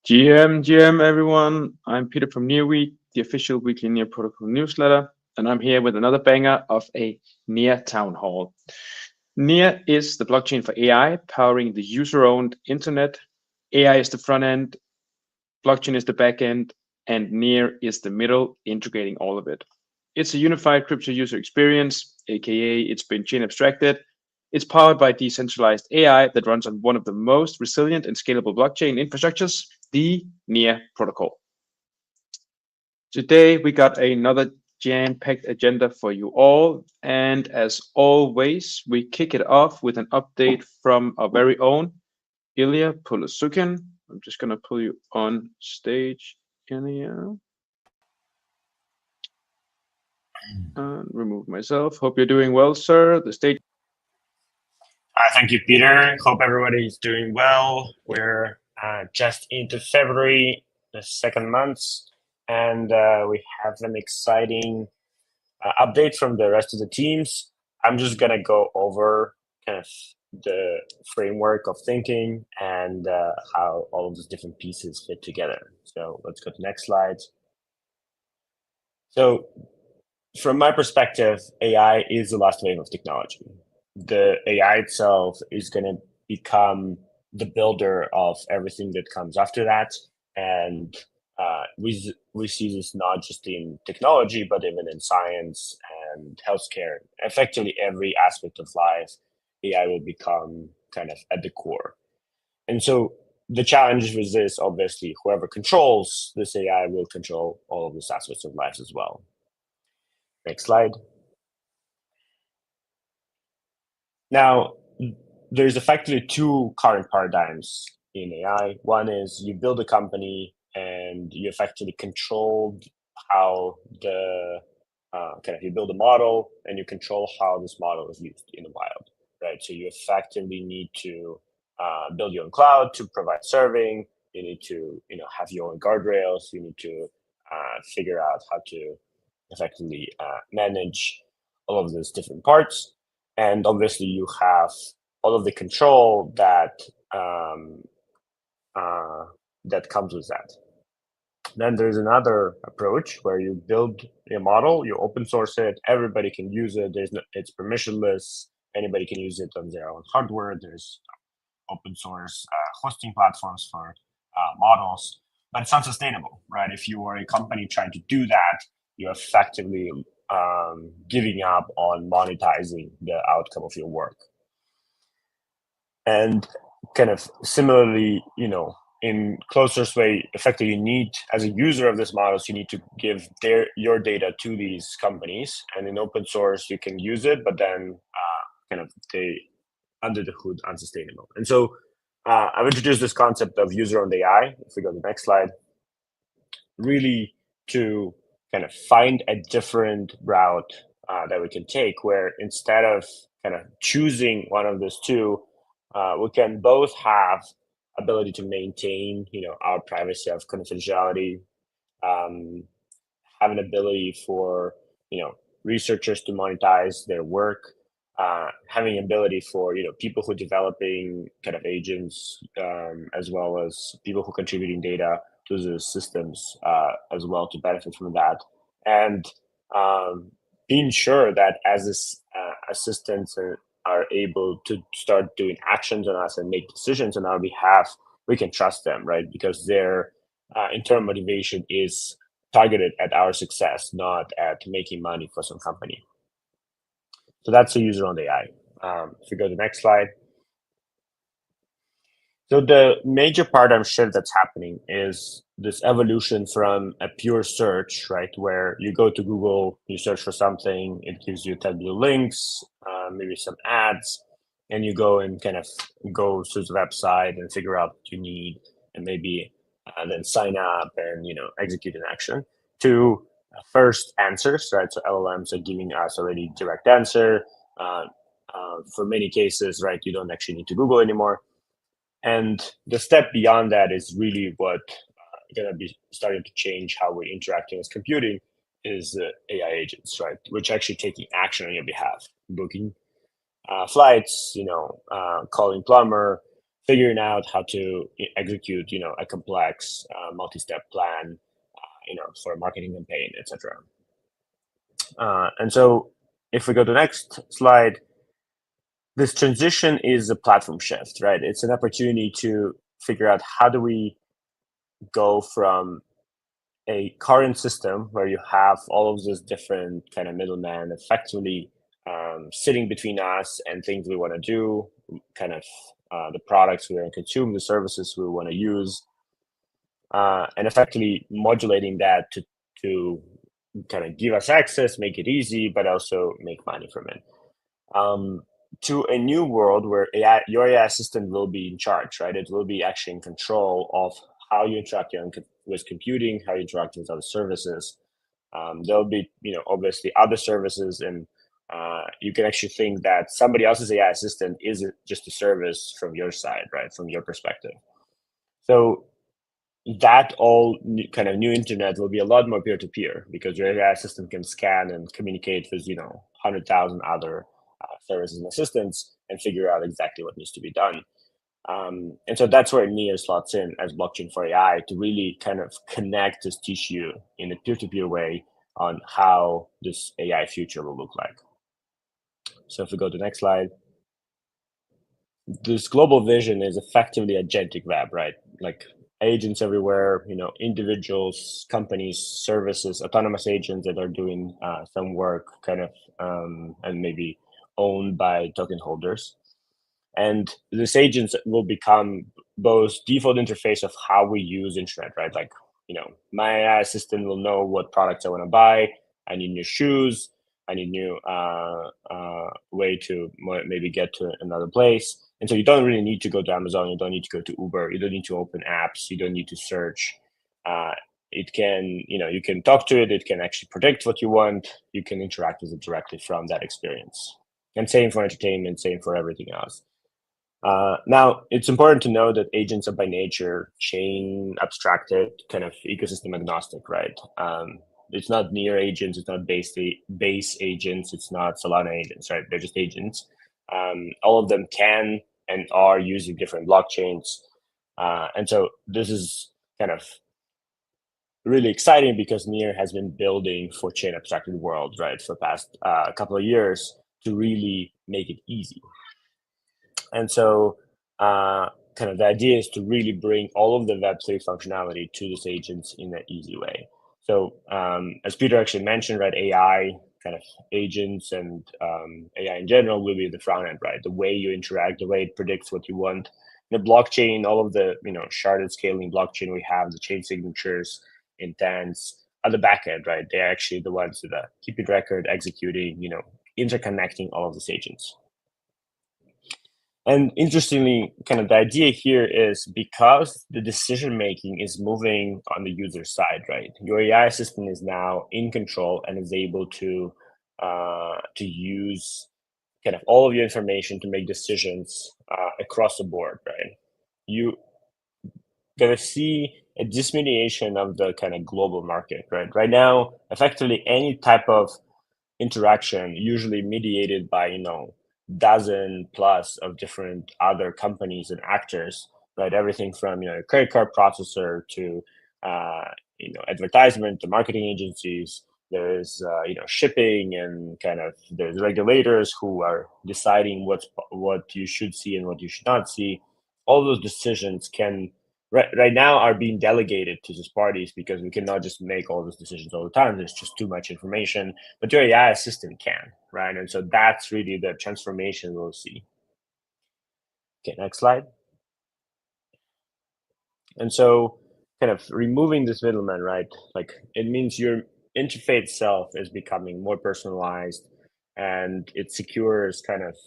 GM, everyone. I'm Peter from NEARWEEK, the official weekly NEARprotocol newsletter, and I'm here with another banger of a NEAR Town Hall. NEAR is the blockchain for AI, powering the user-owned internet. AI is the front end, blockchain is the back end, and NEAR is the middle, integrating all of it. It's a unified crypto user experience, aka it's been chain abstracted. It's powered by decentralized AI that runs on one of the most resilient and scalable blockchain infrastructures, the NEAR protocol. Today, we got another jam-packed agenda for you all. And as always, we kick it off with an update from our very own Illia Pulusukin. I'm just going to pull you on stage, Illia. And remove myself. Hope you're doing well, sir. The stage. Thank you, Peter. Hope everybody is doing well. We're just into February, the second month, and we have an exciting update from the rest of the teams. I'm just going to go over kind of the framework of thinking and how all of these different pieces fit together. So let's go to the next slide. So from my perspective, AI is the last wave of technology. The AI itself is going to become the builder of everything that comes after that. And we see this not just in technology, but even in science and healthcare. Effectively, every aspect of life, AI will become kind of at the core. And so the challenge with this, obviously, whoever controls this AI will control all of these aspects of life as well. Next slide. Now, there's effectively two current paradigms in AI. One is you build a company and you effectively control how the you build a model and you control how this model is used in the wild, right? So you effectively need to build your own cloud to provide serving. You need to have your own guardrails. You need to figure out how to effectively manage all of those different parts. And obviously, you have all of the control that that comes with that. Then there's another approach where you build a model, you open source it, everybody can use it. It's permissionless. Anybody can use it on their own hardware. There's open source hosting platforms for models, but it's unsustainable, right? If you are a company trying to do that, you're effectively giving up on monetizing the outcome of your work. And kind of similarly, in closest way, effectively, you need, as a user of these models, you need to give your data to these companies. And in open source, you can use it, but then they under the hood unsustainable. And so I've introduced this concept of user-owned AI. If we go to the next slide, really to kind of find a different route that we can take, where instead of kind of choosing one of those two, we can both have ability to maintain, our privacy of confidentiality, have an ability for, researchers to monetize their work, having ability for, people who are developing kind of agents, as well as people who are contributing data to the systems as well to benefit from that. And being sure that as this assistants are able to start doing actions on us and make decisions on our behalf, we can trust them, right? Because their internal motivation is targeted at our success, not at making money for some company. So that's a user-owned AI. If we go to the next slide. So the major paradigm shift that's happening is this evolution from a pure search, right, where you go to Google, you search for something, it gives you 10 blue links, maybe some ads, and you go and kind of go to the website and figure out what you need, and maybe then sign up and execute an action. To first answers, right? So LLMs are giving us already direct answer. For many cases, right, you don't actually need to Google anymore. And the step beyond that is really what going to be starting to change how we're interacting with computing is AI agents, right? Which are actually taking action on your behalf, booking flights, calling plumber, figuring out how to execute, a complex multi-step plan, for a marketing campaign, etc. And so if we go to the next slide, this transition is a platform shift, right? It's an opportunity to figure out how do we go from a current system where you have all of these different kind of middlemen effectively sitting between us and things we want to do, kind of the products we want to consume, the services we want to use, and effectively modulating that to kind of give us access, make it easy, but also make money from it. To a new world where your AI assistant will be in charge, right? It will be actually in control of how you interact with computing, how you interact with other services. There'll be, obviously other services, and you can actually think that somebody else's AI assistant is just a service from your side, right? From your perspective. So that kind of new internet will be a lot more peer-to-peer because your AI assistant can scan and communicate with, 100,000 other services and assistants and figure out exactly what needs to be done. And so that's where NEAR slots in as blockchain for AI to really kind of connect this tissue in a peer-to-peer way on how this AI future will look like. So if we go to the next slide, this global vision is effectively agentic web, right? Like agents everywhere, individuals, companies, services, autonomous agents that are doing some work kind of and maybe owned by token holders. And these agents will become both default interface of how we use internet, right? Like, my AI assistant will know what products I want to buy. I need new shoes. I need new way to maybe get to another place. And so you don't really need to go to Amazon. You don't need to go to Uber. You don't need to open apps. You don't need to search. It can, you can talk to it. It can actually predict what you want. You can interact with it directly from that experience. And same for entertainment, same for everything else. Now, it's important to know that agents are by nature chain abstracted, kind of ecosystem agnostic, right? It's not NEAR agents, it's not base agents, it's not Solana agents, right? They're just agents. All of them can and are using different blockchains. And so this is kind of really exciting because NEAR has been building for chain abstracted world, right, for the past couple of years to really make it easy. And so kind of the idea is to really bring all of the Web3 functionality to these agents in an easy way. So as Peter actually mentioned, right, AI kind of agents and AI in general will be the front end, right? The way you interact, the way it predicts what you want. The blockchain, all of the sharded scaling blockchain we have, the chain signatures, intents, are the back end, right? They're actually the ones that are keeping record, executing, interconnecting all of these agents. And interestingly, kind of the idea here is because the decision making is moving on the user side, right? Your AI assistant is now in control and is able to use kind of all of your information to make decisions across the board, right? You gonna see a dismediation of the kind of global market, right? Right now, effectively, any type of interaction, usually mediated by dozen plus of different other companies and actors, right? Everything from a credit card processor to advertisement to marketing agencies. There's shipping and kind of there's regulators who are deciding what you should see and what you should not see. All those decisions can right now are being delegated to these parties because we cannot just make all those decisions all the time. There's just too much information, but your AI assistant can, right? And so that's really the transformation we'll see. Okay, next slide. And so kind of removing this middleman, right? Like it means your interface itself is becoming more personalized and it secures kind of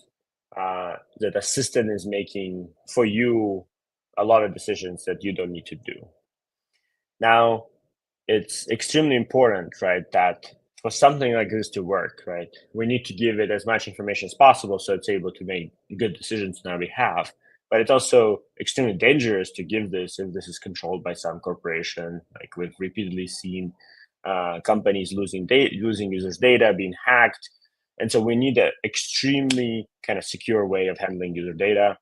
that the assistant is making for you a lot of decisions that you don't need to do. Now, it's extremely important, right, that for something like this to work, right, we need to give it as much information as possible so it's able to make good decisions on our behalf. But it's also extremely dangerous to give this if this is controlled by some corporation. Like we've repeatedly seen companies losing users' data, being hacked. And so we need an extremely kind of secure way of handling user data.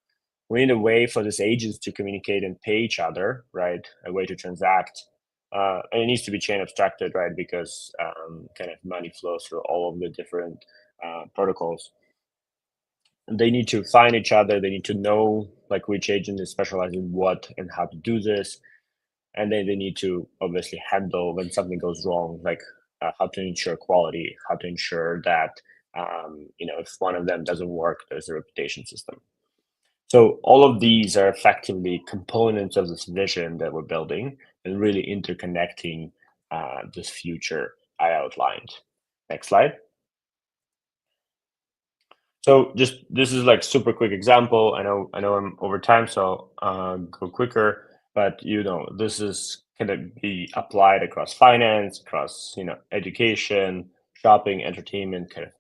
We need a way for these agents to communicate and pay each other, right? A way to transact. And it needs to be chain abstracted, right? Because kind of money flows through all of the different protocols. They need to find each other. They need to know like which agent is specialized in what and how to do this. And then they need to obviously handle when something goes wrong, like how to ensure quality, how to ensure that if one of them doesn't work, there's a reputation system. So all of these are effectively components of this vision that we're building and really interconnecting this future I outlined. Next slide. So just this is like super quick example. I know I'm over time, so go quicker. But this is going to be applied across finance, across education, shopping, entertainment, kind of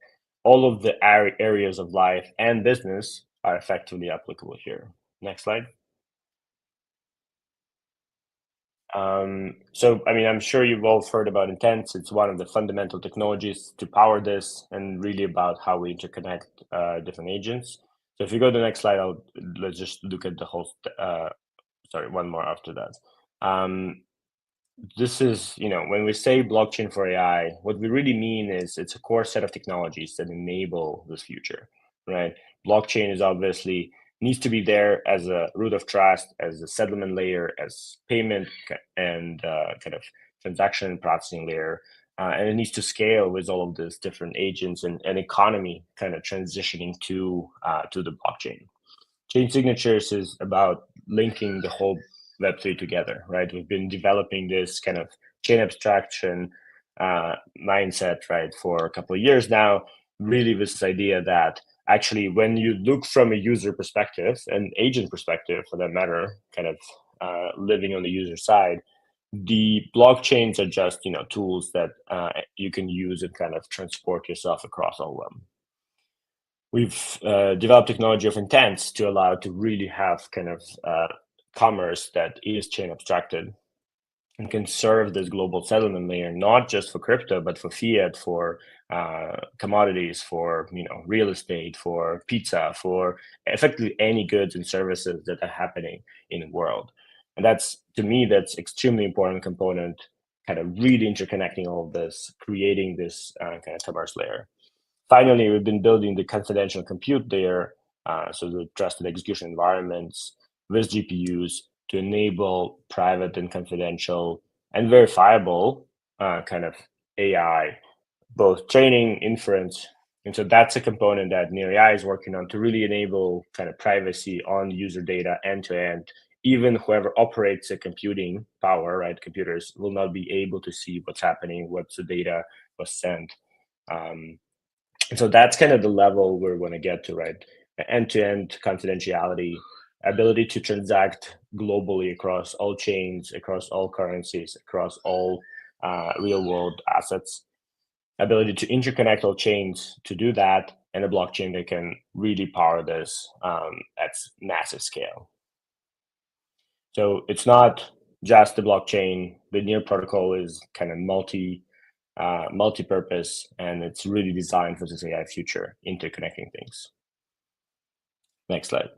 all of the areas of life and business are effectively applicable here. Next slide. So, I mean, I'm sure you've all heard about intents. It's one of the fundamental technologies to power this and really about how we interconnect different agents. So if you go to the next slide, let's just look at the whole, sorry, one more after that. This is, when we say blockchain for AI, what we really mean is it's a core set of technologies that enable this future, right? Blockchain is obviously needs to be there as a root of trust, as a settlement layer, as payment and kind of transaction and processing layer. And it needs to scale with all of these different agents and economy kind of transitioning to the blockchain. Chain signatures is about linking the whole Web3 together, right? We've been developing this kind of chain abstraction mindset, right, for a couple of years now, really with this idea that actually when you look from a user perspective and agent perspective for that matter, kind of living on the user side, the blockchains are just tools that you can use and kind of transport yourself across all of them. We've developed technology of intents to allow to really have kind of commerce that is chain abstracted and can serve this global settlement layer, not just for crypto, but for fiat, for commodities, for real estate, for pizza, for effectively any goods and services that are happening in the world. And that's, to me, that's extremely important component, kind of really interconnecting all of this, creating this kind of commerce layer. Finally, we've been building the confidential compute layer, so the trusted execution environments with GPUs to enable private and confidential and verifiable kind of AI, both training, inference. And so that's a component that NEARAI is working on to really enable kind of privacy on user data end to end. Even whoever operates the computing power, right, computers will not be able to see what's happening, what's the data was sent. And so that's kind of the level we want to get to, right? End-to-end confidentiality, ability to transact globally across all chains, across all currencies, across all real-world assets, ability to interconnect all chains to do that, and a blockchain that can really power this at massive scale. So it's not just the blockchain. The NEARprotocol is kind of multi-purpose, and it's really designed for this AI future, interconnecting things. Next slide.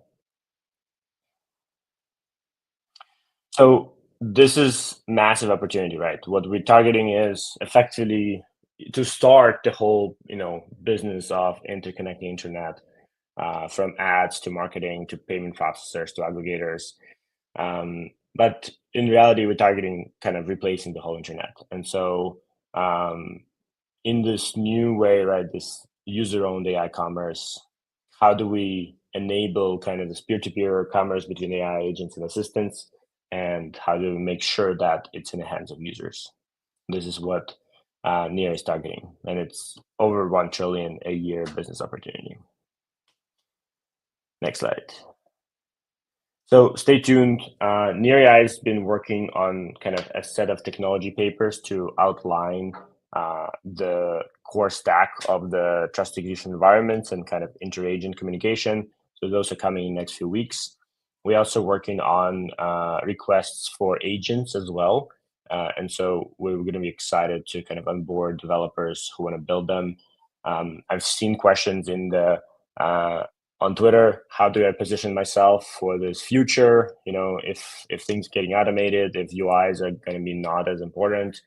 So this is massive opportunity, right? What we're targeting is effectively to start the whole, business of interconnecting internet, from ads to marketing to payment processors to aggregators. But in reality, we're targeting kind of replacing the whole internet. And so in this new way, right, this user-owned AI commerce, how do we enable kind of this peer-to-peer commerce between AI agents and assistants, and how do we make sure that it's in the hands of users? This is what NEAR is targeting, and it's over 1 trillion a year business opportunity. Next slide. So stay tuned. NEAR has been working on kind of a set of technology papers to outline the core stack of the trust execution environments and kind of inter-agent communication. So those are coming in the next few weeks. We're also working on requests for agents as well. And so we're going to be excited to kind of onboard developers who want to build them. I've seen questions in the on Twitter, how do I position myself for this future? You know, if things getting automated, if UIs are going to be not as important.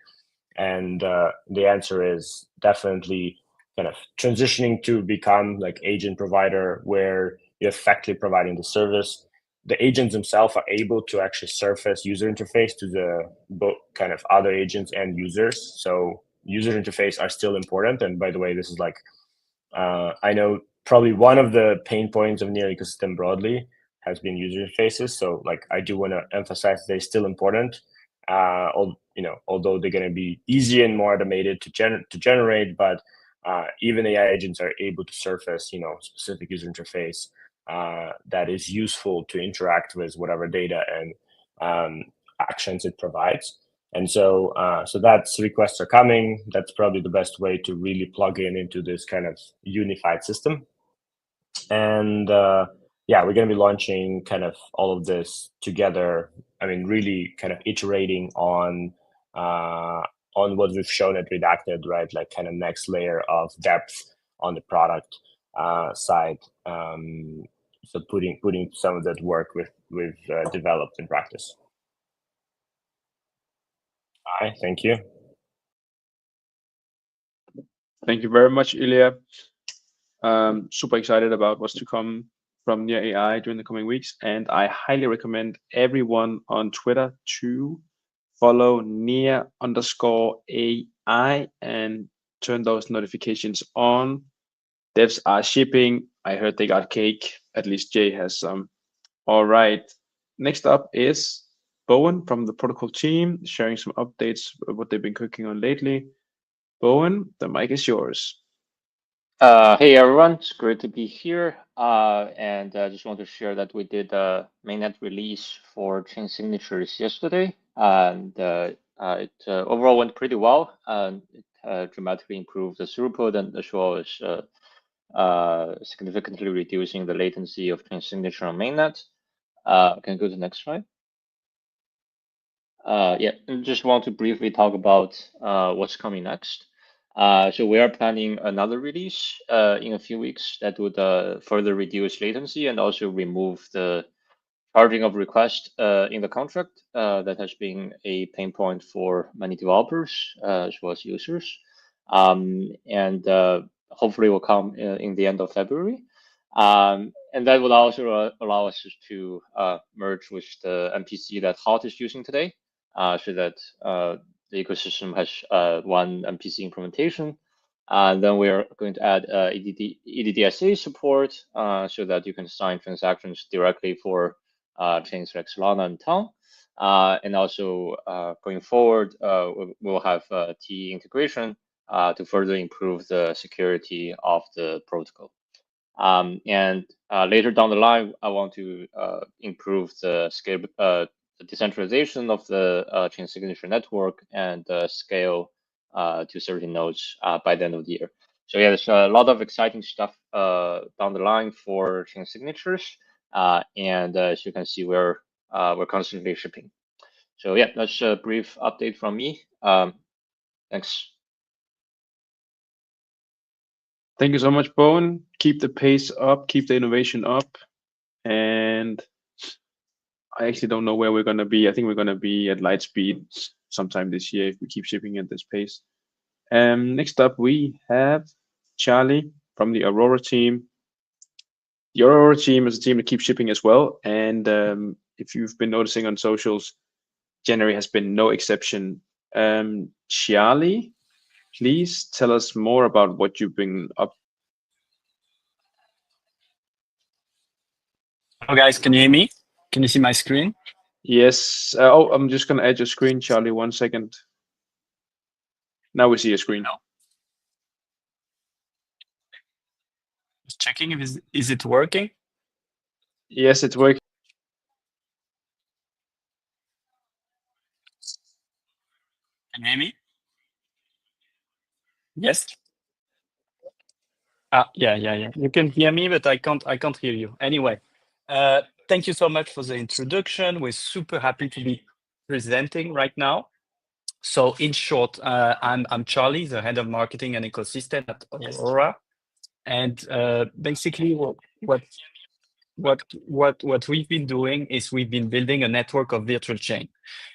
And the answer is definitely kind of transitioning to become like agent provider, where you're effectively providing the service. The agents themselves are able to actually surface user interface to the both kind of other agents and users. So user interface are still important. And by the way, this is like, I know probably one of the pain points of Near ecosystem broadly has been user interfaces. So like, I do want to emphasize they're still important. Although they're going to be easier and more automated to generate, but even AI agents are able to surface, specific user interface that is useful to interact with whatever data and actions it provides. And so that's requests are coming. That's probably the best way to really plug into this kind of unified system. And we're going to be launching kind of all of this together. I mean, really kind of iterating on what we've shown at Redacted, right? Like kind of next layer of depth on the product side. So putting some of that work we've developed in practice. Hi, thank you. Thank you very much, Illia. Super excited about what's to come from Near AI during the coming weeks, and I highly recommend everyone on Twitter to follow Near_AI and turn those notifications on. Devs are shipping. I heard they got cake. At least Jay has some. All right. Next up is Bowen from the protocol team, sharing some updates of what they've been cooking on lately. Bowen, the mic is yours. Hey everyone, it's great to be here. And I just want to share that we did a mainnet release for chain signatures yesterday, and it overall went pretty well. And it dramatically improved the throughput, and as well as significantly reducing the latency of chain signature on mainnet. Can you go to the next slide? I just want to briefly talk about what's coming next. So we are planning another release in a few weeks that would further reduce latency and also remove the charging of requests in the contract that has been a pain point for many developers as well as users. And hopefully will come in the end of February. And that would also allow us to merge with the MPC that Hot is using today, so that the ecosystem has one MPC implementation. And then we are going to add EDDSA support so that you can sign transactions directly for chains like Solana and Town. And also going forward, we'll have TE integration to further improve the security of the protocol. And later down the line, I want to improve the scale, the decentralization of the chain signature network and scale to certain nodes by the end of the year. So yeah, there's a lot of exciting stuff down the line for chain signatures, and as you can see, we're constantly shipping. So yeah, that's a brief update from me. Thanks. Thank you so much, Bowen. Keep the pace up, keep the innovation up. And I actually don't know where we're going to be. I think we're going to be at light speed sometime this year if we keep shipping at this pace. Next up, we have Charlie from the Aurora team. The Aurora team is a team that keeps shipping as well. And if you've been noticing on socials, January has been no exception. Charlie, please tell us more about what you've been up. Hello guys, can you hear me? Can you see my screen? Yes. I'm just going to add your screen, Charlie. 1 second. Now we see your screen. No. Just checking if is it working? Yes, it's working. Can you hear me? Yes. Yeah. You can hear me, but I can't hear you. Anyway, thank you so much for the introduction. We're super happy to be presenting right now. So in short, I'm Charlie, the head of marketing and ecosystem at Aurora, and basically what we've been doing is we've been building a network of virtual chain.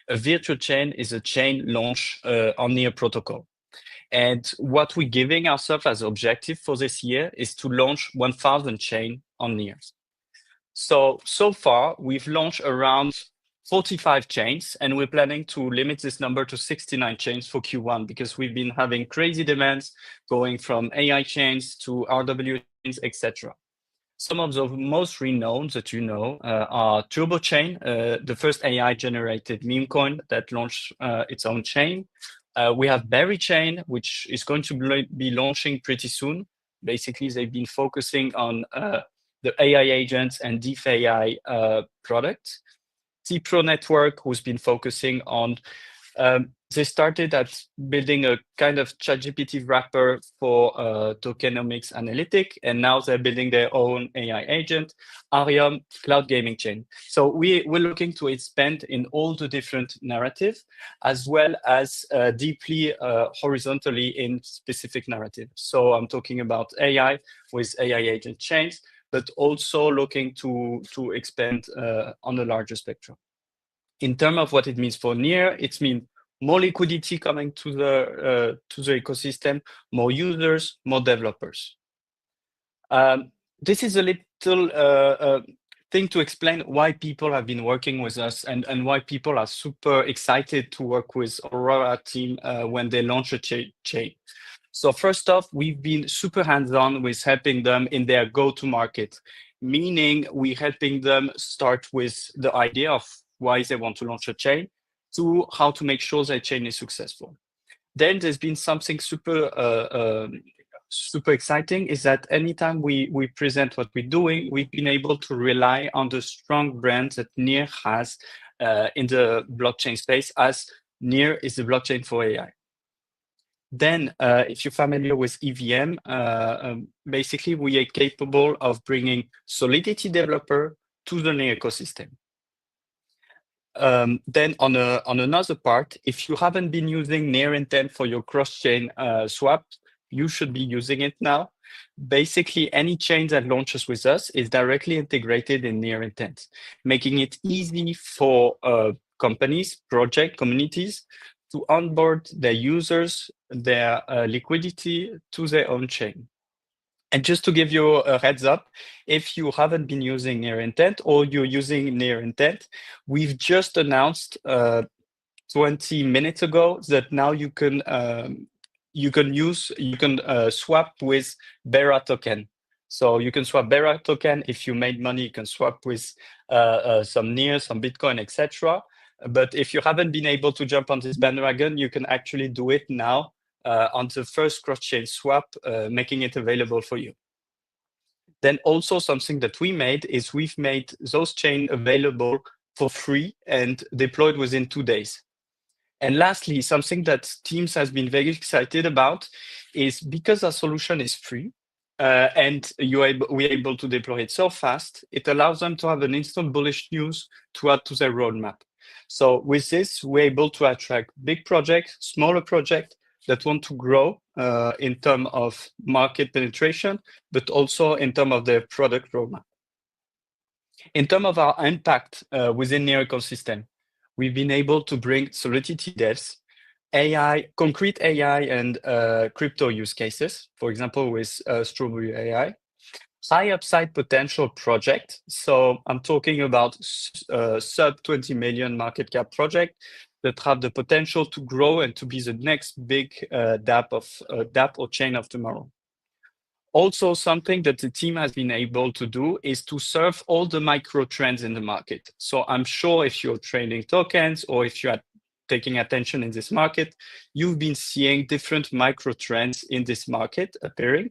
A virtual chain is a chain launch on NEARprotocol. And what we're giving ourselves as objective for this year is to launch 1,000 chain on NEAR. So far, we've launched around 45 chains, and we're planning to limit this number to 69 chains for Q1 because we've been having crazy demands going from AI chains to RW chains, etc. Some of the most renowned that you know are Turbo Chain, the first AI-generated meme coin that launched its own chain. We have Berry Chain, which is going to be launching pretty soon. Basically, they've been focusing on the AI agents and DeFi products. T-Pro Network, who's been focusing on, they started at building a kind of ChatGPT wrapper for tokenomics analytic, and now they're building their own AI agent, Arium Cloud Gaming Chain. So we're looking to expand in all the different narratives, as well as deeply horizontally in specific narratives. So I'm talking about AI with AI agent chains, but also looking to expand on a larger spectrum. In terms of what it means for NEAR, it means more liquidity coming to the ecosystem, more users, more developers. This is a little thing to explain why people have been working with us and why people are super excited to work with Aurora team when they launch a chain. So first off, we've been super hands-on with helping them in their go-to-market, meaning we're helping them start with the idea of why they want to launch a chain to how to make sure their chain is successful. Then there's been something super exciting is that anytime we present what we're doing, we've been able to rely on the strong brand that NEAR has in the blockchain space, as NEAR is the blockchain for AI. Then, if you're familiar with EVM, basically we are capable of bringing Solidity developer to the NEAR ecosystem. Then on another part, if you haven't been using NEAR intent for your cross-chain swap, you should be using it now. Basically, any chain that launches with us is directly integrated in NEAR intent, making it easy for companies, project communities to onboard their users, their liquidity to their own chain. And just to give you a heads up, if you haven't been using NEAR intent or you're using NEAR intent, we've just announced 20 minutes ago that now you can swap with Bera token. So you can swap Bera token. If you made money, you can swap with some NEAR, some Bitcoin, etc. But if you haven't been able to jump on this bandwagon, you can actually do it now on the first cross-chain swap, making it available for you. Then also something that we made is we've made those chains available for free and deployed within 2 days. And lastly, something that teams has been very excited about is because our solution is free and we're able to deploy it so fast, it allows them to have an instant bullish news to add to their roadmap. So with this, we're able to attract big projects, smaller projects that want to grow in terms of market penetration, but also in terms of their product roadmap. In terms of our impact within NEAR ecosystem, we've been able to bring Solidity devs, AI, concrete AI and crypto use cases, for example, with Strawberry AI, high upside potential project. So I'm talking about sub 20 million market cap project that have the potential to grow and to be the next big dApp or chain of tomorrow. Also, something that the team has been able to do is to serve all the micro trends in the market. So I'm sure if you're trading tokens or if you are taking attention in this market, you've been seeing different micro trends in this market appearing.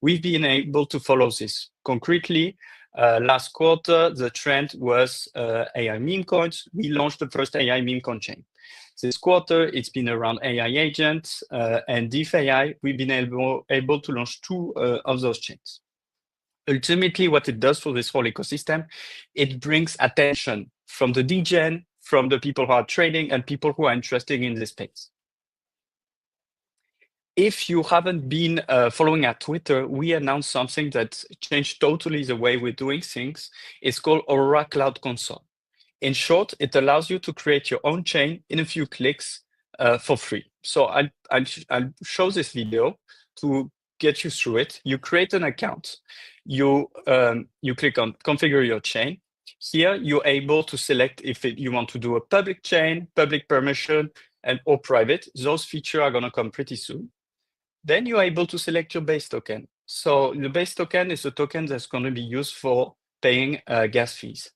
We've been able to follow this. Concretely, last quarter, the trend was AI meme coins. We launched the first AI meme coin chain. This quarter, it's been around AI agents and DeFi. We've been able to launch 2 of those chains. Ultimately, what it does for this whole ecosystem, it brings attention from the DGen, from the people who are trading and people who are interested in this space. If you haven't been following our Twitter, we announced something that changed totally the way we're doing things. It's called Aurora Cloud Console. In short, it allows you to create your own chain in a few clicks for free. So I'll show this video to get you through it. You create an account. You click on configure your chain. Here, you're able to select if you want to do a public chain, public permission, or private. Those features are going to come pretty soon. Then you're able to select your base token. So the base token is a token that's going to be used for paying gas fees.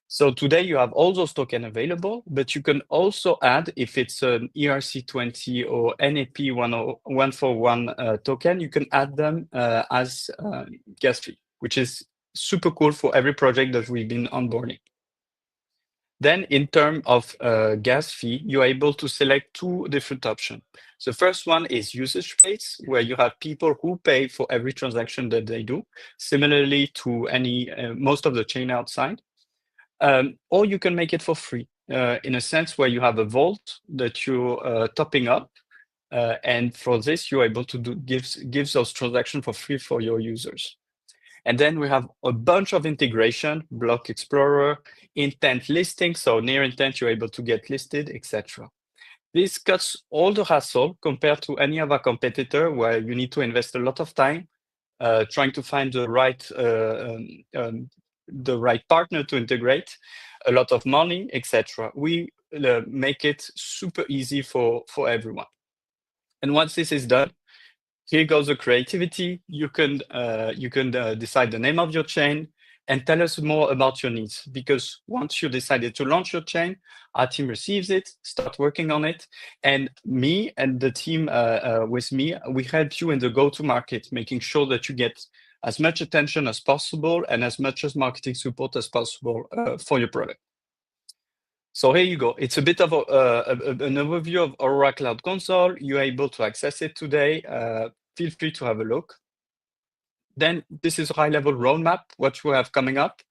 So today you have all those tokens available, but you can also add, if it's an ERC20 or NAP 141 token, you can add them as gas fee, which is super cool for every project that we've been onboarding. Then in terms of gas fee, you're able to select two different options. The first one is usage-based, where you have people who pay for every transaction that they do, similarly to most of the chain outside. Or you can make it for free, in a sense where you have a vault that you're topping up. And for this, you're able to give those transactions for free for your users. And then we have a bunch of integration, Block Explorer, intent listing. So near intent, you're able to get listed, etc. This cuts all the hassle compared to any other competitor where you need to invest a lot of time trying to find the right partner to integrate, a lot of money, etc. We make it super easy for everyone. And once this is done, here goes the creativity. You can decide the name of your chain and tell us more about your needs. Because once you decided to launch your chain, our team receives it, start working on it. And me and the team with me, we help you in the go-to-market, making sure that you get as much attention as possible and as much as marketing support as possible for your product. So here you go. It's a bit of an overview of Aurora Cloud Console. You're able to access it today. Feel free to have a look. Then this is a high-level roadmap, what we have coming up.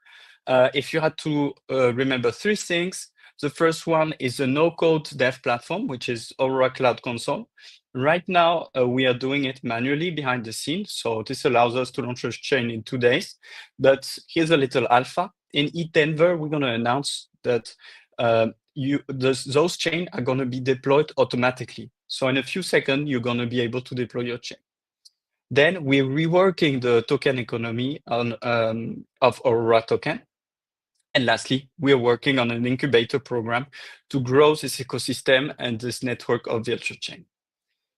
If you had to remember three things, the first one is a no-code dev platform, which is Aurora Cloud Console. Right now, we are doing it manually behind the scenes. So this allows us to launch a chain in 2 days. But here's a little alpha. In Denver, we're going to announce that those chains are going to be deployed automatically. So in a few seconds, you're going to be able to deploy your chain. Then we're reworking the token economy of Aurora token. And lastly, we're working on an incubator program to grow this ecosystem and this network of virtual chain.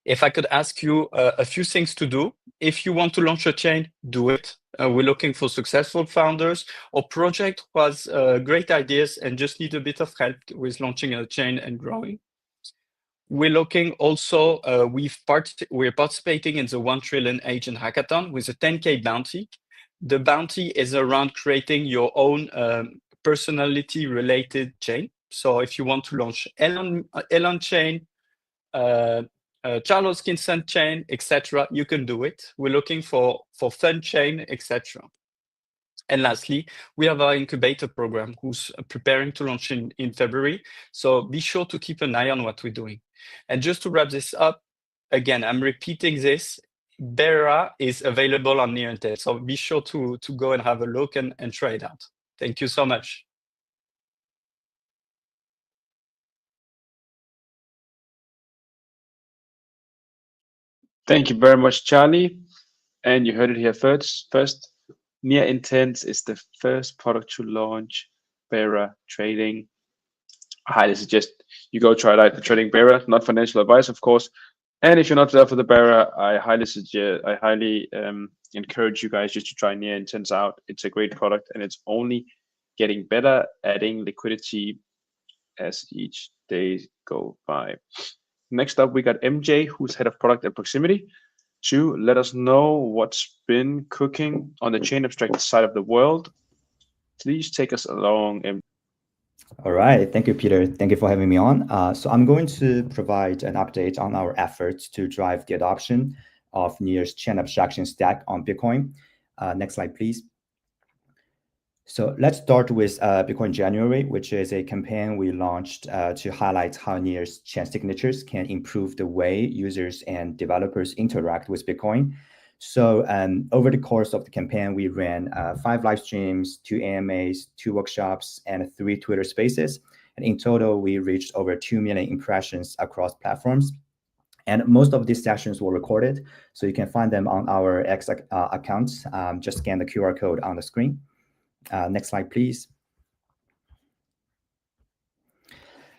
If I could ask you a few things to do, if you want to launch a chain, do it. We're looking for successful founders or project who has great ideas and just need a bit of help with launching a chain and growing. We're looking also, we're participating in the 1 trillion agent hackathon with a 10K bounty. The bounty is around creating your own personality related chain. So if you want to launch Elon chain, Charles Kinson chain, etc., you can do it. We're looking for fun chain, etc. And lastly, we have our incubator program who's preparing to launch in February. So be sure to keep an eye on what we're doing. And just to wrap this up, again, I'm repeating this, Bera is available on near intent. So be sure to go and have a look and try it out. Thank you so much. Thank you very much, Charlie. And you heard it here first. Near Intent is the first product to launch Bera trading. I highly suggest you go try out the trading Bera, not financial advice, of course. And if you're not there for the Bera, I highly encourage you guys just to try Near Intent out. It's a great product and it's only getting better, adding liquidity as each day go by. Next up, we got MJ, who's head of product at Proximity, to let us know what's been cooking on the chain abstract side of the world. Please take us along, MJ. All right. Thank you, Peter. Thank you for having me on. So I'm going to provide an update on our efforts to drive the adoption of Near's chain abstraction stack on Bitcoin. Next slide, please. So let's start with Bitcoin January, which is a campaign we launched to highlight how NEAR's chain signatures can improve the way users and developers interact with Bitcoin. So over the course of the campaign, we ran 5 live streams, 2 AMAs, 2 workshops, and 3 Twitter spaces. And in total, we reached over 2 million impressions across platforms. And most of these sessions were recorded, so you can find them on our X account. Just scan the QR code on the screen. Next slide, please.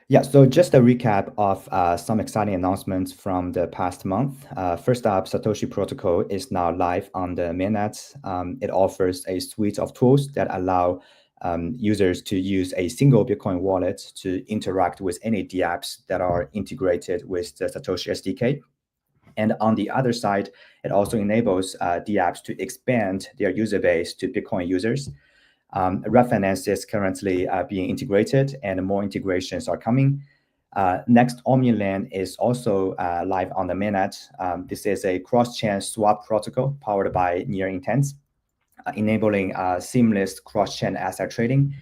Yeah, so just a recap of some exciting announcements from the past month. First up, Satoshi Protocol is now live on the mainnet. It offers a suite of tools that allow users to use a single Bitcoin wallet to interact with any dApps that are integrated with the Satoshi SDK. And on the other side, it also enables dApps to expand their user base to Bitcoin users. Refinance is currently being integrated, and more integrations are coming. Next, OmniLand is also live on the mainnet. This is a cross-chain swap protocol powered by NEAR intents, enabling seamless cross-chain asset trading.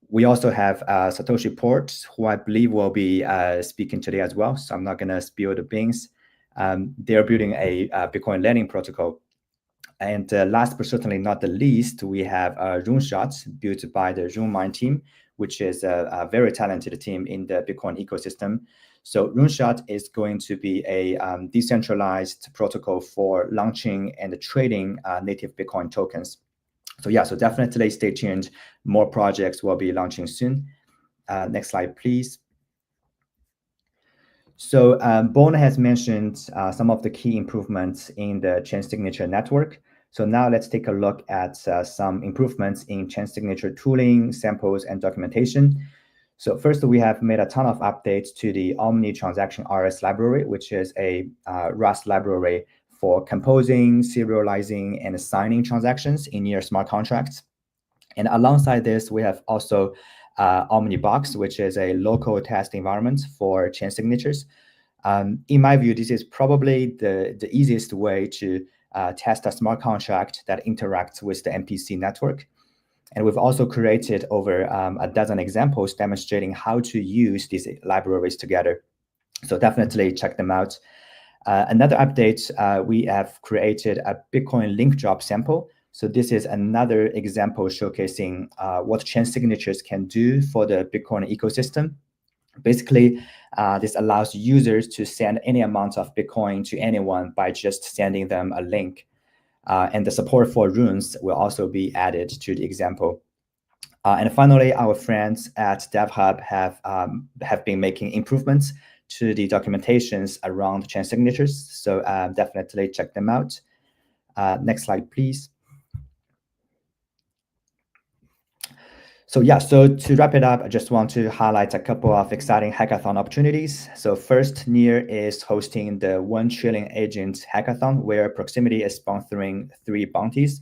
We also have Satoshi Port, who I believe will be speaking today as well, so I'm not going to spill the beans. They're building a Bitcoin lending protocol. And last but certainly not the least, we have RuneShot, built by the RuneMine team, which is a very talented team in the Bitcoin ecosystem. So RuneShot is going to be a decentralized protocol for launching and trading native Bitcoin tokens. So yeah, so definitely stay tuned. More projects will be launching soon. Next slide, please. So Bon has mentioned some of the key improvements in the chain signature network. So now let's take a look at some improvements in chain signature tooling, samples, and documentation. So first, we have made a ton of updates to the Omni Transaction RS library, which is a Rust library for composing, serializing, and assigning transactions in NEAR smart contracts. And alongside this, we have also Omnibox, which is a local test environment for chain signatures. In my view, this is probably the easiest way to test a smart contract that interacts with the MPC network. And we've also created over a dozen examples demonstrating how to use these libraries together. So definitely check them out. Another update, we have created a Bitcoin link drop sample. So this is another example showcasing what chain signatures can do for the Bitcoin ecosystem. Basically, this allows users to send any amount of Bitcoin to anyone by just sending them a link. And the support for runes will also be added to the example. And finally, our friends at DevHub have been making improvements to the documentations around chain signatures. So definitely check them out. Next slide, please. So yeah, so to wrap it up, I just want to highlight a couple of exciting hackathon opportunities. So first, NEAR is hosting the 1 trillion agent hackathon, where Proximity is sponsoring 3 bounties.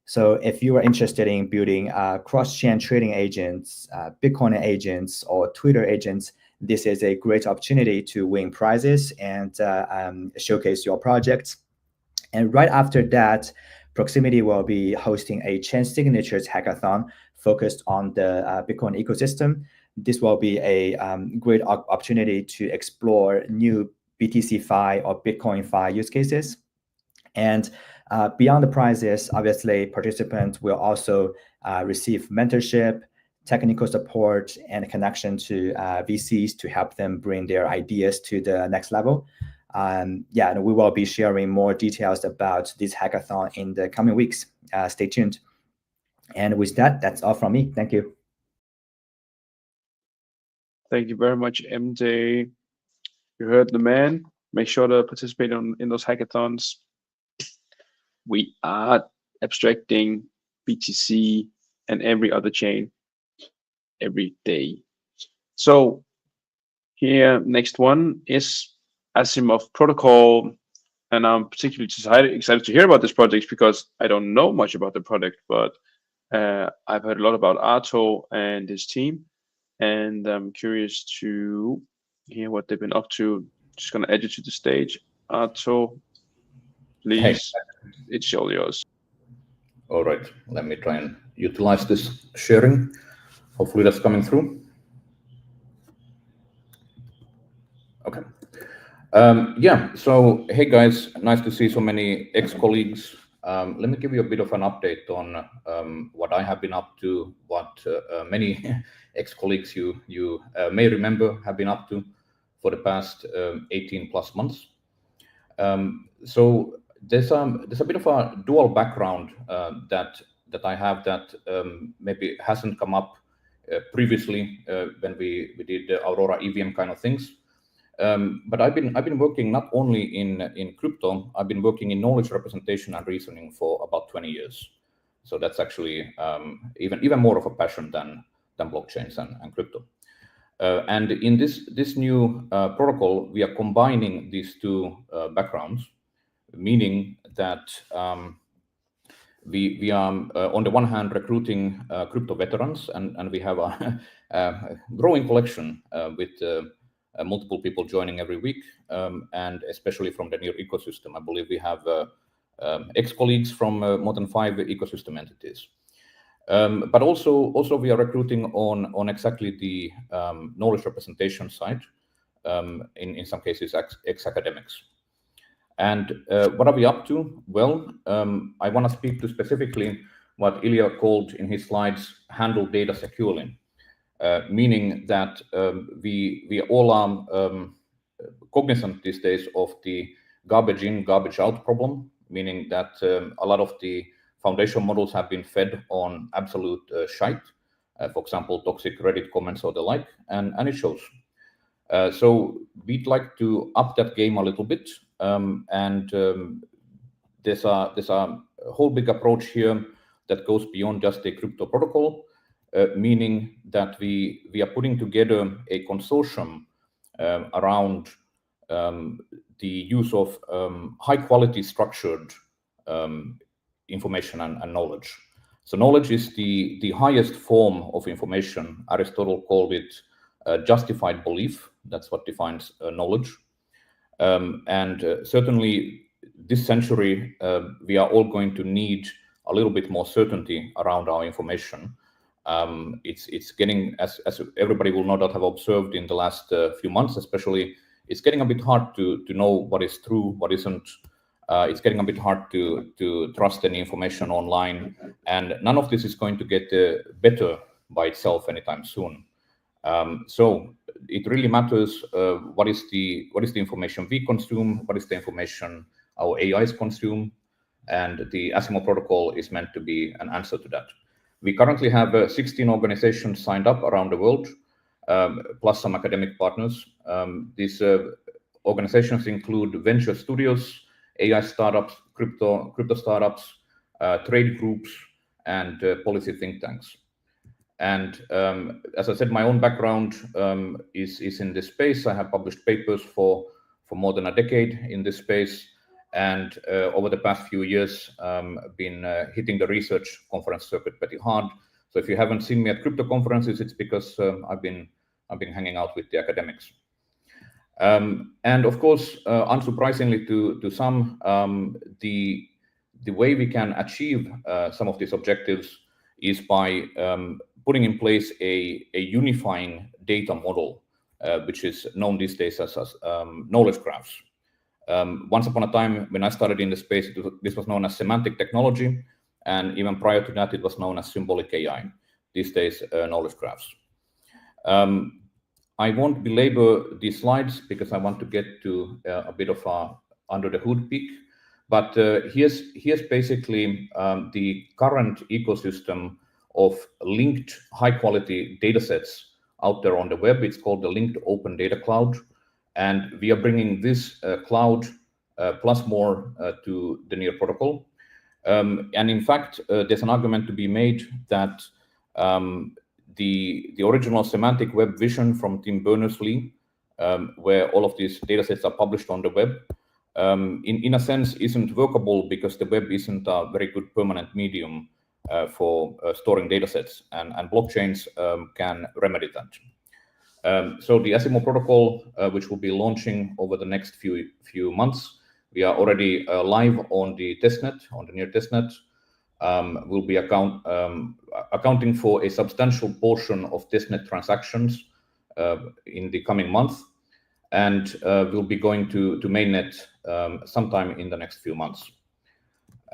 So if you are interested in building cross-chain trading agents, Bitcoin agents, or Twitter agents, this is a great opportunity to win prizes and showcase your projects. And right after that, Proximity will be hosting a chain signatures hackathon focused on the Bitcoin ecosystem. This will be a great opportunity to explore new BTCFi or BitcoinFi use cases. And beyond the prizes, obviously, participants will also receive mentorship, technical support, and connection to VCs to help them bring their ideas to the next level. Yeah, and we will be sharing more details about this hackathon in the coming weeks. Stay tuned. And with that, that's all from me. Thank you. Thank you very much, MJ. You heard the man. Make sure to participate in those hackathons. We are abstracting BTC and every other chain every day. So here, next one is Asimov Protocol. And I'm particularly excited to hear about this project because I don't know much about the project, but I've heard a lot about Arto and his team, and I'm curious to hear what they've been up to. Just gonna add you to the stage. Arto, please, it's all yours. All right, let me try and utilize this sharing. Hopefully that's coming through. Okay. Yeah, so hey guys, nice to see so many ex-colleagues. Let me give you a bit of an update on what I have been up to, what many ex-colleagues you may remember have been up to for the past 18 plus months. So there's a bit of a dual background that I have that maybe hasn't come up previously when we did the Aurora EVM kind of things. But I've been working not only in crypto, I've been working in knowledge representation and reasoning for about 20 years. So that's actually even more of a passion than blockchains and crypto. And in this new protocol, we are combining these two backgrounds, meaning that we are on the one hand recruiting crypto veterans, and we have a growing collection with multiple people joining every week, and especially from the NEAR ecosystem. I believe we have ex-colleagues from more than 5 ecosystem entities. But also we are recruiting on exactly the knowledge representation side, in some cases ex-academics. And what are we up to? Well, I want to speak to specifically what Illia called in his slides, handle data securely, meaning that we all are cognizant these days of the garbage in, garbage out problem, meaning that a lot of the foundation models have been fed on absolute shite, for example, toxic Reddit comments or the like, and it shows. So we'd like to up that game a little bit, and there's a whole big approach here that goes beyond just a crypto protocol, meaning that we are putting together a consortium around the use of high quality structured information and knowledge. So knowledge is the highest form of information. Aristotle called it justified belief. That's what defines knowledge. And certainly this century, we are all going to need a little bit more certainty around our information. It's getting, as everybody will no doubt have observed in the last few months, especially, it's getting a bit hard to know what is true, what isn't. It's getting a bit hard to trust any information online, and none of this is going to get better by itself anytime soon. So it really matters what is the information we consume, what is the information our AIs consume, and the Asimov Protocol is meant to be an answer to that. We currently have 16 organizations signed up around the world, plus some academic partners. These organizations include venture studios, AI startups, crypto startups, trade groups, and policy think tanks. And as I said, my own background is in this space. I have published papers for more than a decade in this space, and over the past few years, been hitting the research conference circuit pretty hard. So if you haven't seen me at crypto conferences, it's because I've been hanging out with the academics. And of course, unsurprisingly to some, the way we can achieve some of these objectives is by putting in place a unifying data model, which is known these days as knowledge graphs. Once upon a time, when I started in the space, this was known as semantic technology, and even prior to that, it was known as symbolic AI. These days, knowledge graphs. I won't belabor these slides because I want to get to a bit of a under the hood peek. But here's basically the current ecosystem of linked high-quality data sets out there on the web. It's called the Linked Open Data Cloud. And we are bringing this cloud plus more to the NEAR protocol. And in fact, there's an argument to be made that the original semantic web vision from Tim Berners-Lee, where all of these data sets are published on the web, in a sense isn't workable because the web isn't a very good permanent medium for storing data sets, and blockchains can remedy that. So the Asimov Protocol, which will be launching over the next few months, we are already live on the testnet, on the NEAR testnet. will be accounting for a substantial portion of testnet transactions in the coming month, and will be going to mainnet sometime in the next few months.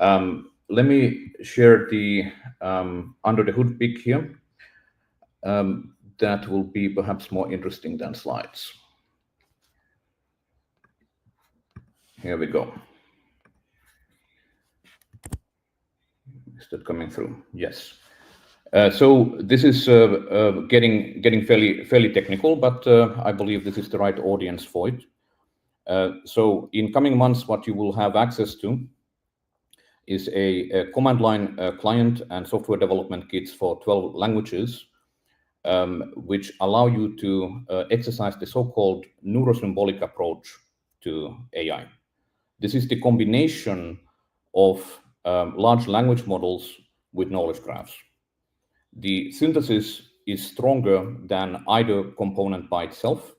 Let me share the under the hood pic here. That will be perhaps more interesting than slides. Here we go. Is that coming through? Yes. So this is getting fairly technical, but I believe this is the right audience for it. So in coming months, what you will have access to is a command line client and software development kits for 12 languages, which allow you to exercise the so-called neurosymbolic approach to AI. This is the combination of large language models with knowledge graphs. The synthesis is stronger than either component by itself.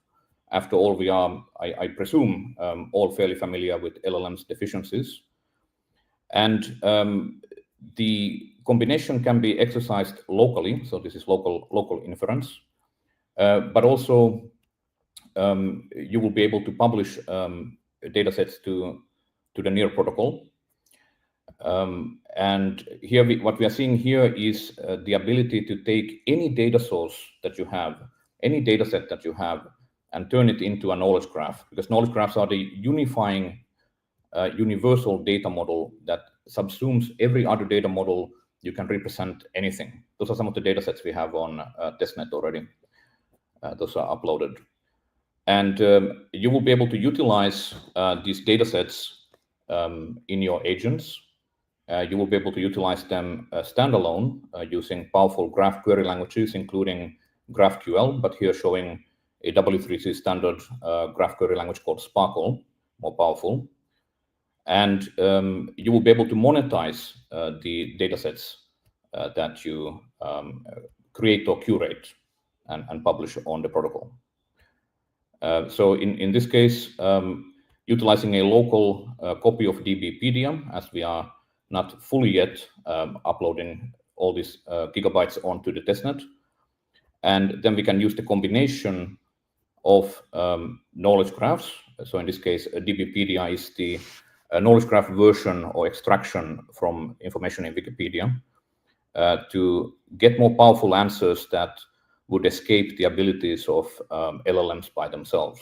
After all, we are, I presume, all fairly familiar with LLM's deficiencies. And the combination can be exercised locally, so this is local inference, but also you will be able to publish datasets to the NEARprotocol. And here, what we are seeing here is the ability to take any data source that you have, any data set that you have, and turn it into a knowledge graph, because knowledge graphs are the unifying universal data model that subsumes every other data model. You can represent anything. Those are some of the data sets we have on testnet already. Those are uploaded. And you will be able to utilize these data sets in your agents. You will be able to utilize them standalone using powerful graph query languages, including GraphQL, but here showing a W3C standard graph query language called Sparkle, more powerful. And you will be able to monetize the datasets that you create or curate and publish on the protocol. So in this case, utilizing a local copy of DBpedia, as we are not fully yet uploading all these gigabytes onto the testnet. And then we can use the combination of knowledge graphs. So in this case, DBpedia is the knowledge graph version or extraction from information in Wikipedia to get more powerful answers that would escape the abilities of LLMs by themselves.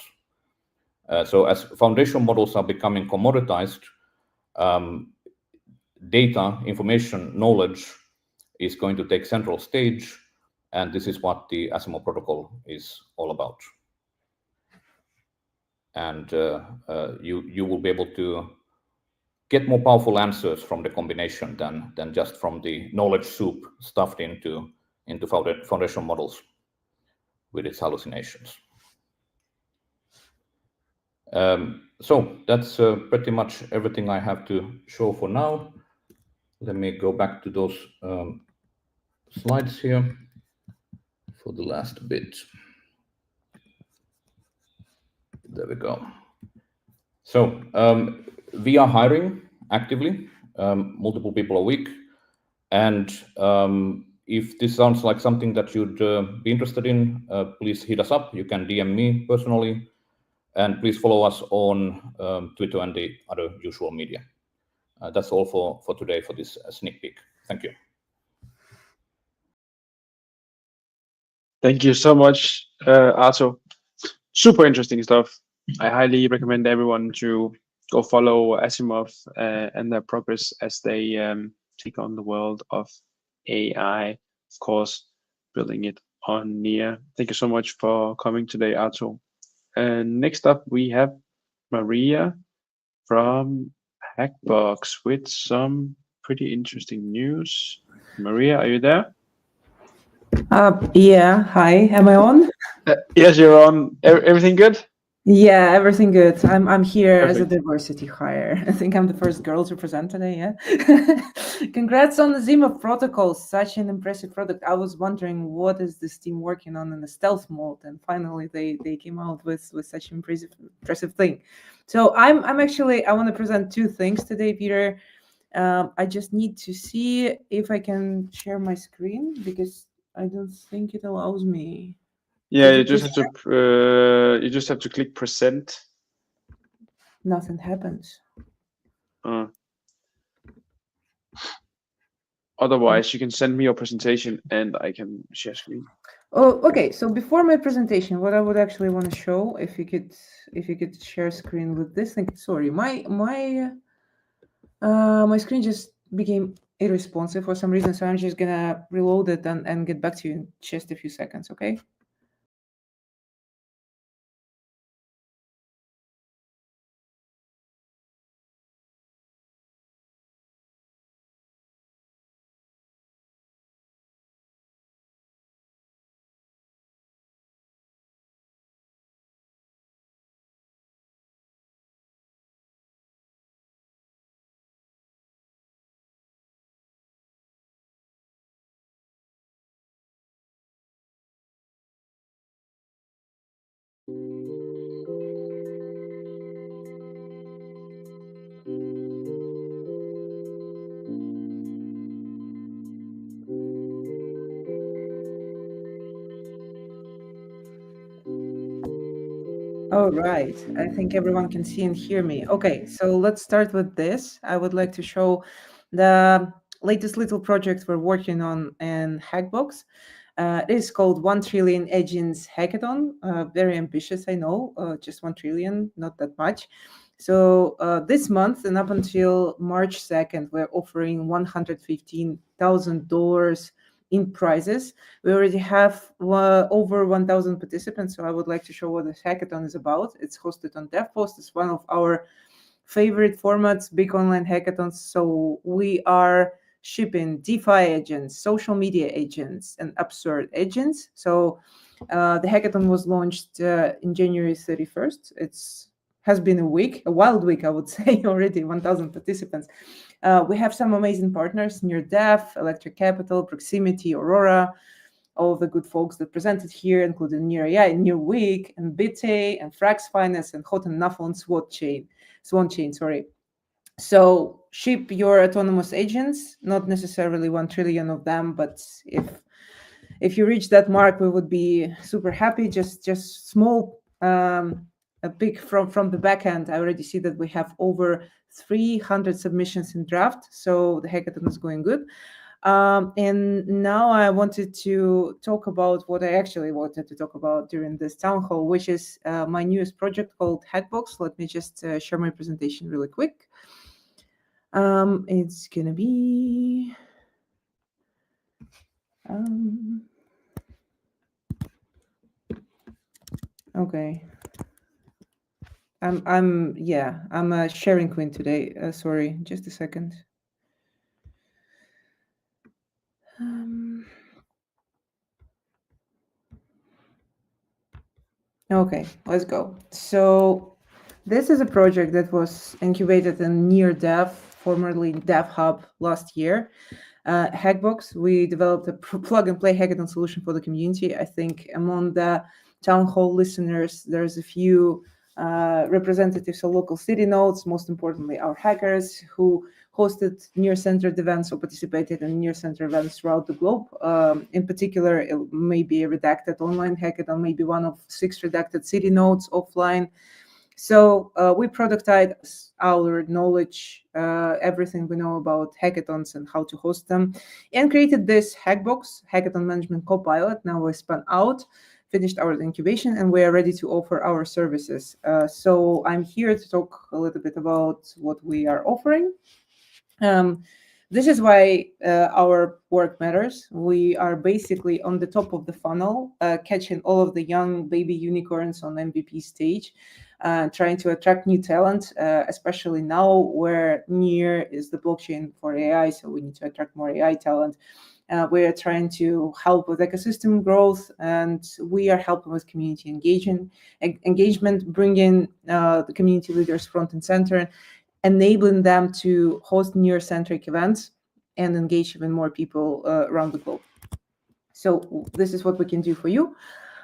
So as foundation models are becoming commoditized, data, information, knowledge is going to take central stage, and this is what the Asimov Protocol is all about. And you will be able to get more powerful answers from the combination than just from the knowledge soup stuffed into foundation models with its hallucinations. So that's pretty much everything I have to show for now. Let me go back to those slides here for the last bit. There we go. So we are hiring actively, multiple people a week. And if this sounds like something that you'd be interested in, please hit us up. You can DM me personally. And please follow us on Twitter and the other usual media. That's all for today for this sneak peek. Thank you. Thank you so much, Arto. Super interesting stuff. I highly recommend everyone to go follow Asimov and their progress as they take on the world of AI, of course, building it on NEAR. Thank you so much for coming today, Arto. And next up, we have Maria from Hackbox with some pretty interesting news. Maria, are you there? Yeah, hi, am I on? Yes, you're on. Everything good? Yeah, everything good. I'm here as a Perfect. diversity hire. I think I'm the first girl to present today, yeah? Congrats on the Asimov Protocol, such an impressive product. I was wondering what is this team working on in the stealth mode, and finally they came out with such an impressive thing. So I'm actually, I want to present two things today, Peter. I just need to see if I can share my screen because I don't think it allows me. Yeah, Did you it just have to click present. Nothing happens. Otherwise, you can send me your presentation and I can share screen. Oh, okay. So before my presentation, what I would actually want to show, if you could share screen with this thing. Sorry, my screen just became irresponsive for some reason, so I'm just gonna reload it and get back to you in just a few seconds. Okay. All right, I think everyone can see and hear me. Okay, so let's start with this. I would like to show the latest little project we're working on in Hackbox. It is called 1 Trillion Agents Hackathon. Very ambitious, I know, just 1 trillion, not that much. So this month and up until March 2nd, we're offering $115,000 in prizes. We already have over 1,000 participants, so I would like to show what this hackathon is about. It's hosted on DevPost. It's one of our favorite formats, big online hackathons. So we are shipping DeFi agents, social media agents, and absurd agents. So the hackathon was launched in January 31st. Has been a wild week, I would say, already 1,000 participants. We have some amazing partners, NearDev, Electric Capital, Proximity, Aurora, all of the good folks that presented here, including NEARAI, NEARWEEK, and BitA, and Frax Finance, and Hot and Nuffle, and Swan Chain, sorry. So ship your autonomous agents, not necessarily 1 trillion of them, but if you reach that mark, we would be super happy. Just small, a big from the back end. I already see that we have over 300 submissions in draft, so the hackathon is going good. And now I wanted to talk about what I actually wanted to talk about during this town hall, which is my newest project called Hackbox. Let me just share my presentation really quick. It's gonna be okay. I'm a sharing queen today. Sorry, just a second. Okay, let's go. So this is a project that was incubated in NearDev, formerly DevHub, last year. Hackbox, we developed a plug-and-play hackathon solution for the community. I think among the town hall listeners, there's a few representatives of local city nodes, most importantly our hackers who hosted near-centered events or participated in near-centered events throughout the globe. In particular, it may be a redacted online hackathon, maybe one of 6 redacted city nodes offline. So we productized our knowledge, everything we know about hackathons and how to host them, and created this Hackbox, Hackathon Management Copilot. Now we spun out, finished our incubation, and we are ready to offer our services. So I'm here to talk a little bit about what we are offering. This is why our work matters. We are basically on the top of the funnel, catching all of the young baby unicorns on MVP stage, trying to attract new talent, especially now where Near is the blockchain for AI, so we need to attract more AI talent. We are trying to help with ecosystem growth, and we are helping with community engagement, bringing the community leaders front and center, enabling them to host Near-centric events and engage even more people around the globe. So this is what we can do for you.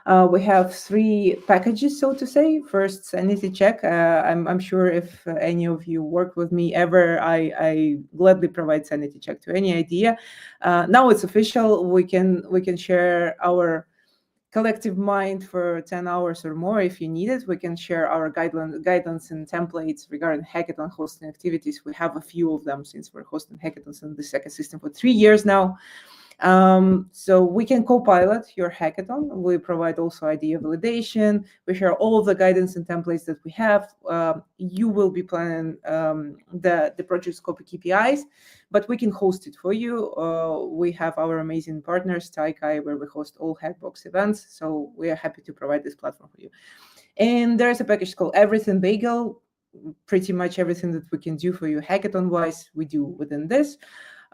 We have 3 packages, so to say. First, sanity check. I'm sure if any of you work with me ever, I gladly provide sanity check to any idea. Now it's official. We can share our collective mind for 10 hours or more if you need it. We can share our guidance and templates regarding hackathon hosting activities. We have a few of them since we're hosting hackathons in this ecosystem for 3 years now. So we can co-pilot your hackathon. We provide also idea validation. We share all of the guidance and templates that we have. You will be planning the project's copy KPIs, but we can host it for you. We have our amazing partners, Taikai, where we host all Hackbox events. So we are happy to provide this platform for you. And there's a package called Everything Bagel. Pretty much everything that we can do for you hackathon-wise, we do within this.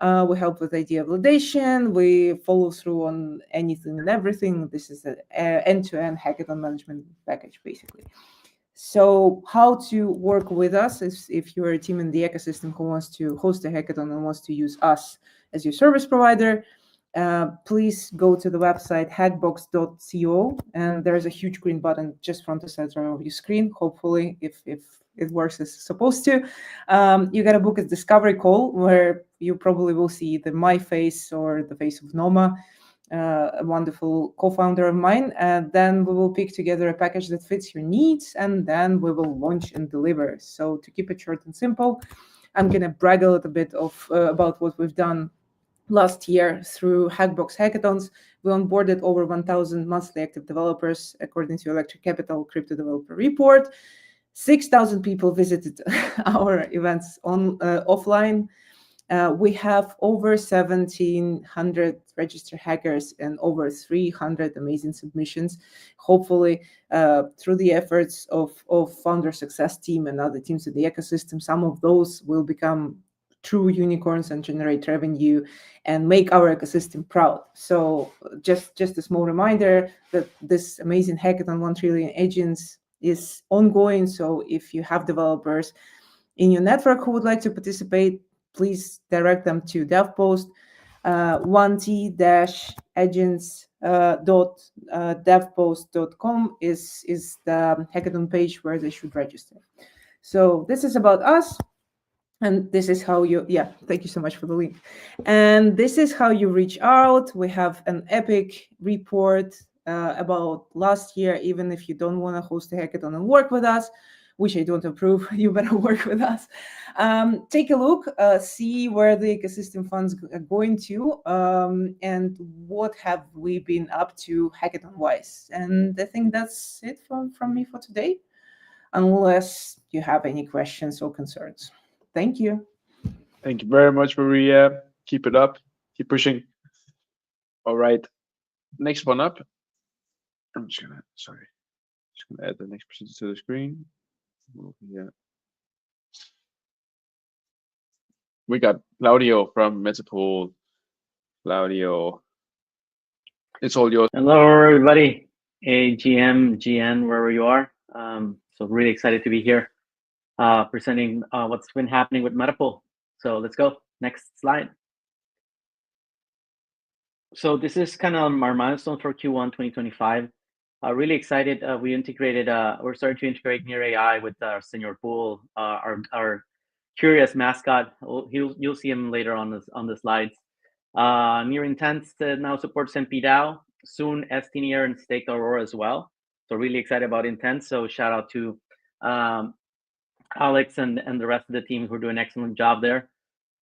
We help with idea validation. We follow through on anything and everything. This is an end-to-end hackathon management package, basically. So how to work with us is if you're a team in the ecosystem who wants to host a hackathon and wants to use us as your service provider, please go to the website hackbox.co, and there's a huge green button just front the center of your screen. Hopefully, if it works as supposed to, you gotta book a discovery call where you probably will see my face or the face of Noma, a wonderful co-founder of mine, and then we will pick together a package that fits your needs, and then we will launch and deliver. So to keep it short and simple, I'm gonna brag a little bit about what we've done last year through Hackbox hackathons. We onboarded over 1,000 monthly active developers according to Electric Capital Crypto Developer Report. 6,000 people visited our events offline. We have over 1,700 registered hackers and over 300 amazing submissions. Hopefully, through the efforts of founder success team and other teams in the ecosystem, some of those will become true unicorns and generate revenue and make our ecosystem proud. So just a small reminder that this amazing hackathon 1 trillion agents is ongoing. So if you have developers in your network who would like to participate, please direct them to DevPost. 1t-agents.devpost.com is the hackathon page where they should register. So this is about us. And this is how thank you so much for the link. And this is how you reach out. We have an epic report about last year. Even if you don't want to host a hackathon and work with us, which I don't approve, you better work with us. Take a look, see where the ecosystem funds are going to, and what have we been up to hackathon-wise. And I think that's it from me for today, unless you have any questions or concerns. Thank you. Thank you very much, Maria. Keep it up. Keep pushing. All right. Next one up. I'm just gonna add the next person to the screen. Yeah. We got Claudio from MetaPool. Claudio, it's all yours. Hello, everybody. GM, GN, wherever you are. So really excited to be here. Presenting what's been happening with MetaPool. So let's go. Next slide. So this is kind of our milestone for Q1 2025. Really excited. We're starting to integrate NEAR with our senior pool, our curious mascot. You'll see him later on the slides. NEAR intends to now support SMPDAO, soon STNear and staked Aurora as well. So really excited about intent. So shout out to Alex and the rest of the team who are doing an excellent job there.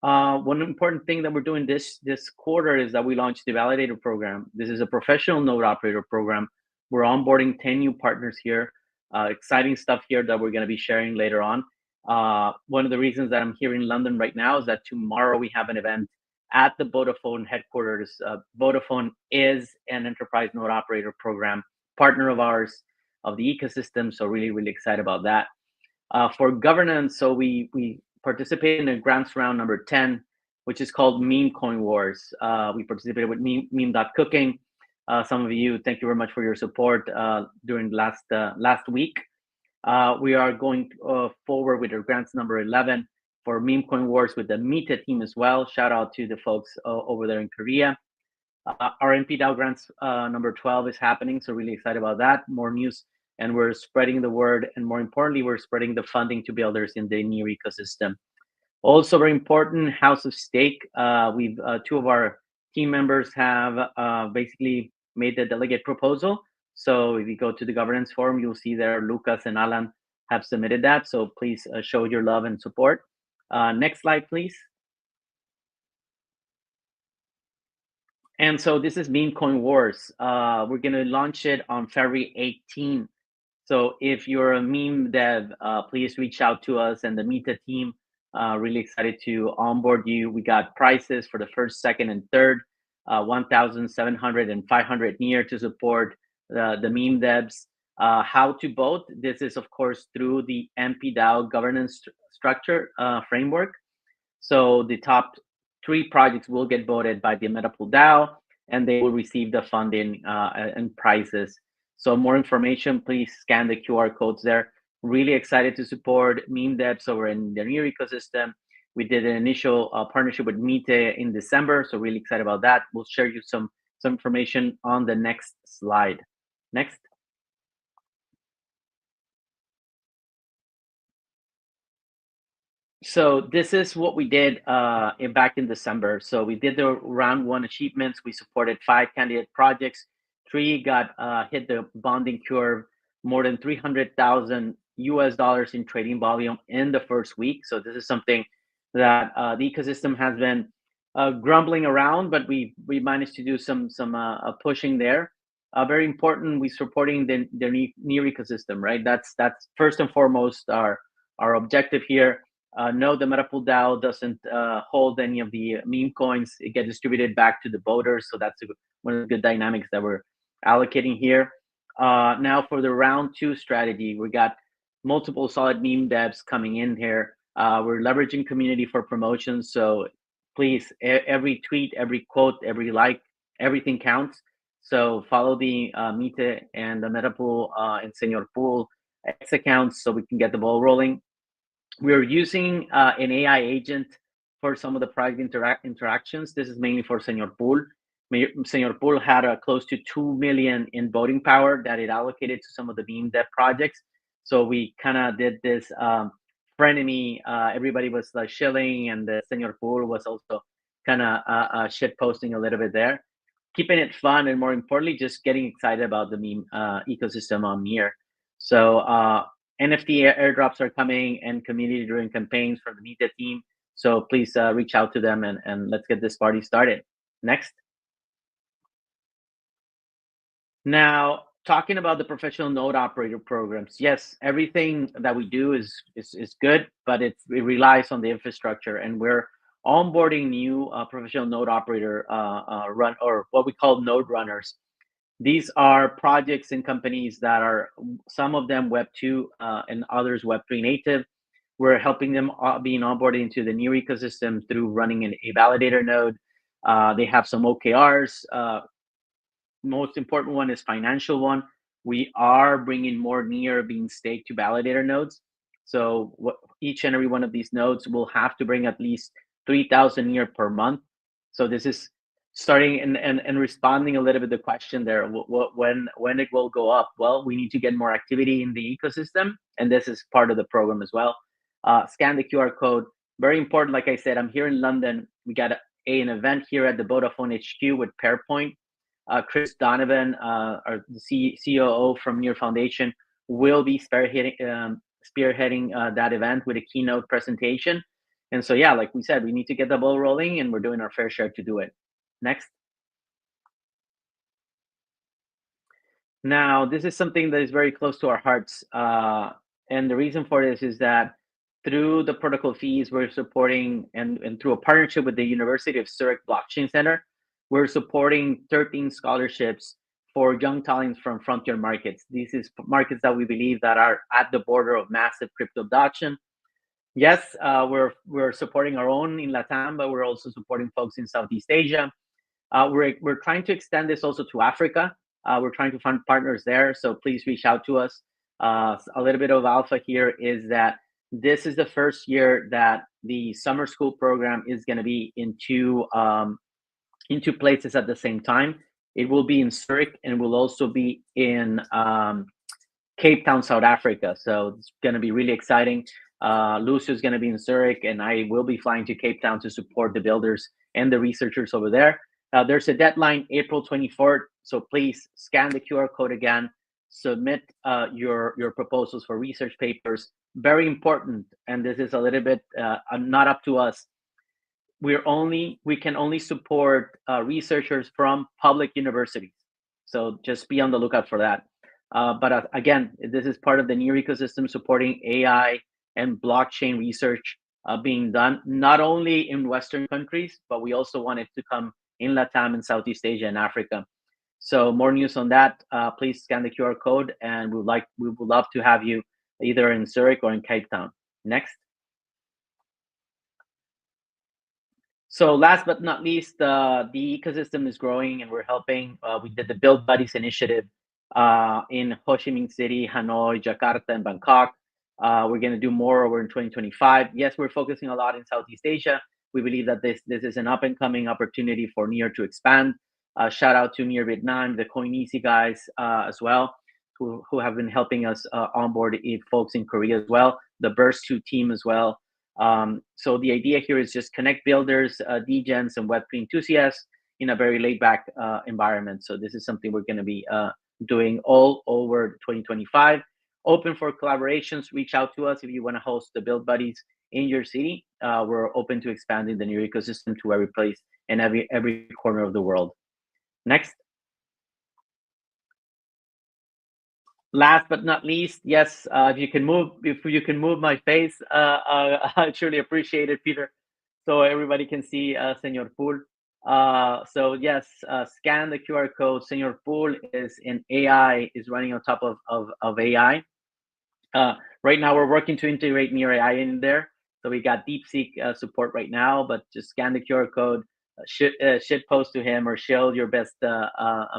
One important thing that we're doing this quarter is that we launched the Validator program. This is a professional node operator program. We're onboarding 10 new partners here. Exciting stuff here that we're going to be sharing later on. One of the reasons that I'm here in London right now is that tomorrow we have an event at the Vodafone headquarters. Vodafone is an enterprise node operator program, partner of ours, of the ecosystem. So really, really excited about that. For governance, so we participated in a grants round number 10, which is called Meme Coin Wars. We participated with meme.cooking. Some of you, thank you very much for your support during last week. We are going forward with our grants number 11 for Meme Coin Wars with the Meta team as well. Shout out to the folks over there in Korea. Our NPDAO grants number 12 is happening, so really excited about that. More news, and we're spreading the word, and more importantly, we're spreading the funding to builders in the NEAR ecosystem. Also very important, House of Stake. We've two of our team members have basically made the delegate proposal. So if you go to the governance forum, you'll see there Lucas and Alan have submitted that. So please show your love and support. Next slide, please. And so this is Meme Coin Wars. We're going to launch it on February 18. So if you're a meme dev, please reach out to us and the Meta team. Really excited to onboard you. We got prices for the first, second, and third, 1,700 and 500 NEAR to support the meme devs. How to vote? This is, of course, through the NPDAO governance structure framework. So the top 3 projects will get voted by the MetaPool DAO, and they will receive the funding and prizes. So more information, please scan the QR codes there. Really excited to support meme devs over in the NEAR ecosystem. We did an initial partnership with Mite in December, so really excited about that. We'll share you some information on the next slide. Next. So this is what we did back in December. So we did the round 1 achievements. We supported 5 candidate projects. 3 got hit the bonding curve, more than $300,000 US in trading volume in the first week. So this is something that the ecosystem has been grumbling around, but we managed to do some pushing there. Very important, we're supporting the NEAR ecosystem, right? That's first and foremost our objective here. No, the MetaPool DAO doesn't hold any of the meme coins. It gets distributed back to the voters. So that's one of the good dynamics that we're allocating here. Now for the round 2 strategy, we got multiple solid meme devs coming in here. We're leveraging community for promotions. So please, every tweet, every quote, every like, everything counts. So follow the Mite and the MetaPool and Senor Pool X accounts so we can get the ball rolling. We're using an AI agent for some of the project interactions. This is mainly for Senor Pool. Senor Pool had close to 2 million in voting power that it allocated to some of the meme dev projects. So we kind of did this frenemy. Everybody was like shilling, and the Senor Pool was also kind of shit posting a little bit there. Keeping it fun, and more importantly, just getting excited about the meme ecosystem on NEAR. So NFT airdrops are coming and community-driven campaigns from the Meta team. So please reach out to them and let's get this party started. Next. Now, talking about the professional node operator programs, yes, everything that we do is good, but it relies on the infrastructure, and we're onboarding new professional node operator run, or what we call node runners. These are projects and companies that are, some of them Web 2 and others Web 3 native. We're helping them being onboarded into the NEAR ecosystem through running a validator node. They have some OKRs. Most important one is financial one. We are bringing more NEAR being staked to validator nodes. So each and every one of these nodes will have to bring at least 3,000 NEAR per month. So this is starting and responding a little bit to the question there, when it will go up. Well, we need to get more activity in the ecosystem, and this is part of the program as well. Scan the QR code. Very important. Like I said, I'm here in London. We got an event here at the Vodafone HQ with Pairpoint. Chris Donovan, our COO from NEAR Foundation, will be spearheading that event with a keynote presentation. And so, yeah, like we said, we need to get the ball rolling, and we're doing our fair share to do it. Next. Now, this is something that is very close to our hearts. And the reason for this is that through the protocol fees, we're supporting, and through a partnership with the University of Zurich Blockchain Center, we're supporting 13 scholarships for young talents from frontier markets. These is markets that we believe that are at the border of massive crypto adoption. Yes, we're supporting our own in Latam, but we're also supporting folks in Southeast Asia. We're trying to extend this also to Africa. We're trying to find partners there, so please reach out to us. A little bit of alpha here is that this is the first year that the summer school program is going to be in two in 2 places at the same time. It will be in Zurich and will also be in Cape Town, South Africa. So it's going to be really exciting. Lucio is going to be in Zurich, and I will be flying to Cape Town to support the builders and the researchers over there. There's a deadline, April 24th. So please scan the QR code again, submit your proposals for research papers. Very important, and this is a little bit not up to us. We can only support researchers from public universities. So just be on the lookout for that. But again, this is part of the NEAR ecosystem supporting AI and blockchain research being done, not only in Western countries, but we also want it to come in LATAM and Southeast Asia and Africa. So more news on that, please scan the QR code, and we would love to have you either in Zurich or in Cape Town. Next. So last but not least, the ecosystem is growing, and we're helping. We did the Build Buddies initiative in Ho Chi Minh City, Hanoi, Jakarta, and Bangkok. We're going to do more over in 2025. Yes, we're focusing a lot in Southeast Asia. We believe that this is an up-and-coming opportunity for NEAR to expand. Shout out to NEAR Vietnam, the CoinEasy guys as well, who have been helping us onboard folks in Korea as well, the Burst 2 team as well. So the idea here is just connect builders, degens, and Web3 enthusiasts in a very laid-back environment. So this is something we're going to be doing all over 2025. Open for collaborations. Reach out to us if you want to host the Build Buddies in your city. We're open to expanding the NEAR ecosystem to every place and every corner of the world. Next. Last but not least, yes, if you can move my face, I truly appreciate it, Peter, so everybody can see Senor Pool. So yes, scan the QR code. Senor Pool is in AI, is running on top of AI. Right now, we're working to integrate NEAR AI in there. So we got DeepSeek support right now, but just scan the QR code, shit post to him, or share your best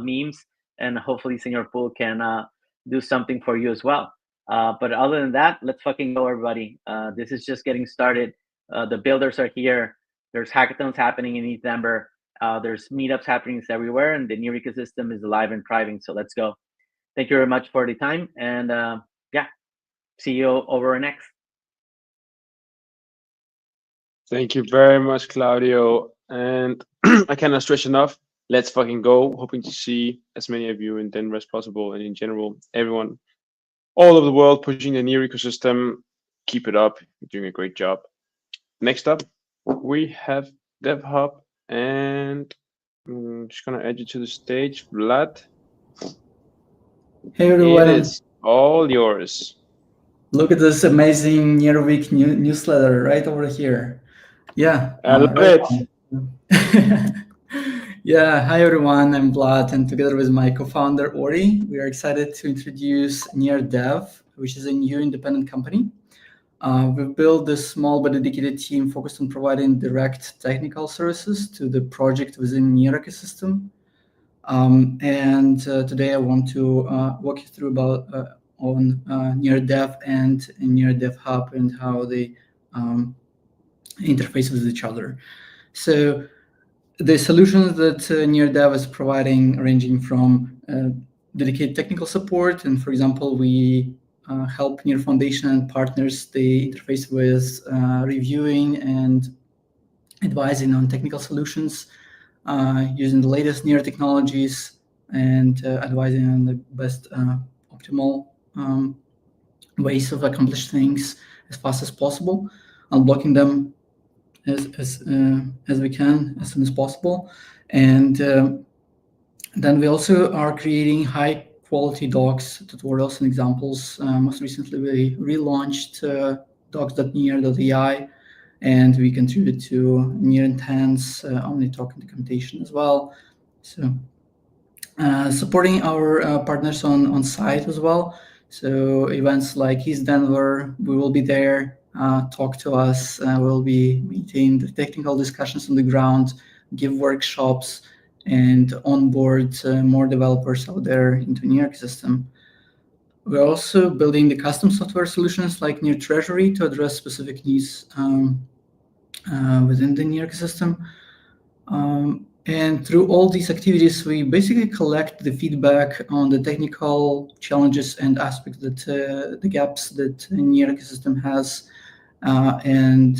memes, and hopefully Senor Pool can do something for you as well. But other than that, let's fucking go, everybody. This is just getting started. The builders are here. There's hackathons happening in December. There's meetups happening everywhere, and the NEAR ecosystem is alive and thriving. So let's go. Thank you very much for the time, and yeah, see you over next. Thank you very much, Claudio. And I cannot stress enough, let's fucking go. Hoping to see as many of you in Denver as possible, and in general, everyone all over the world pushing the NEAR ecosystem. Keep it up. You're doing a great job. Next up, we have DevHub, and I'm just going to add you to the stage. Vlad. Hey, everyone. It is all yours. Look at this amazing NEARWEEK newsletter right over here. Yeah. I love it. Yeah, hi everyone, I'm Vlad, and together with my co-founder Ori, we are excited to introduce NEARDev, which is a new independent company. We've built this small but dedicated team focused on providing direct technical services to the project within NEAR ecosystem. And today I want to walk you through about on NEARDev and NEARDevHub and how they interface with each other. So the solutions that NEARDev is providing, ranging from dedicated technical support, and for example, we help NEAR Foundation and partners they interface with reviewing and advising on technical solutions using the latest NEAR technologies and advising on the best optimal ways of accomplish things as fast as possible, unblocking them as we can as soon as possible. And then we also are creating high quality docs, tutorials, and examples. Most recently, we relaunched docs.near.ai, and we contribute to NEAR Intense, OmniTalk, and documentation as well. So supporting our partners on site as well. So events like East Denver, we will be there. Talk to us. We'll be meeting the technical discussions on the ground, give workshops, and onboard more developers out there into NEAR ecosystem. We're also building the custom software solutions like NEAR Treasury to address specific needs within the NEAR ecosystem. And through all these activities, we basically collect the feedback on the technical challenges and aspects that the gaps that NEAR ecosystem has, and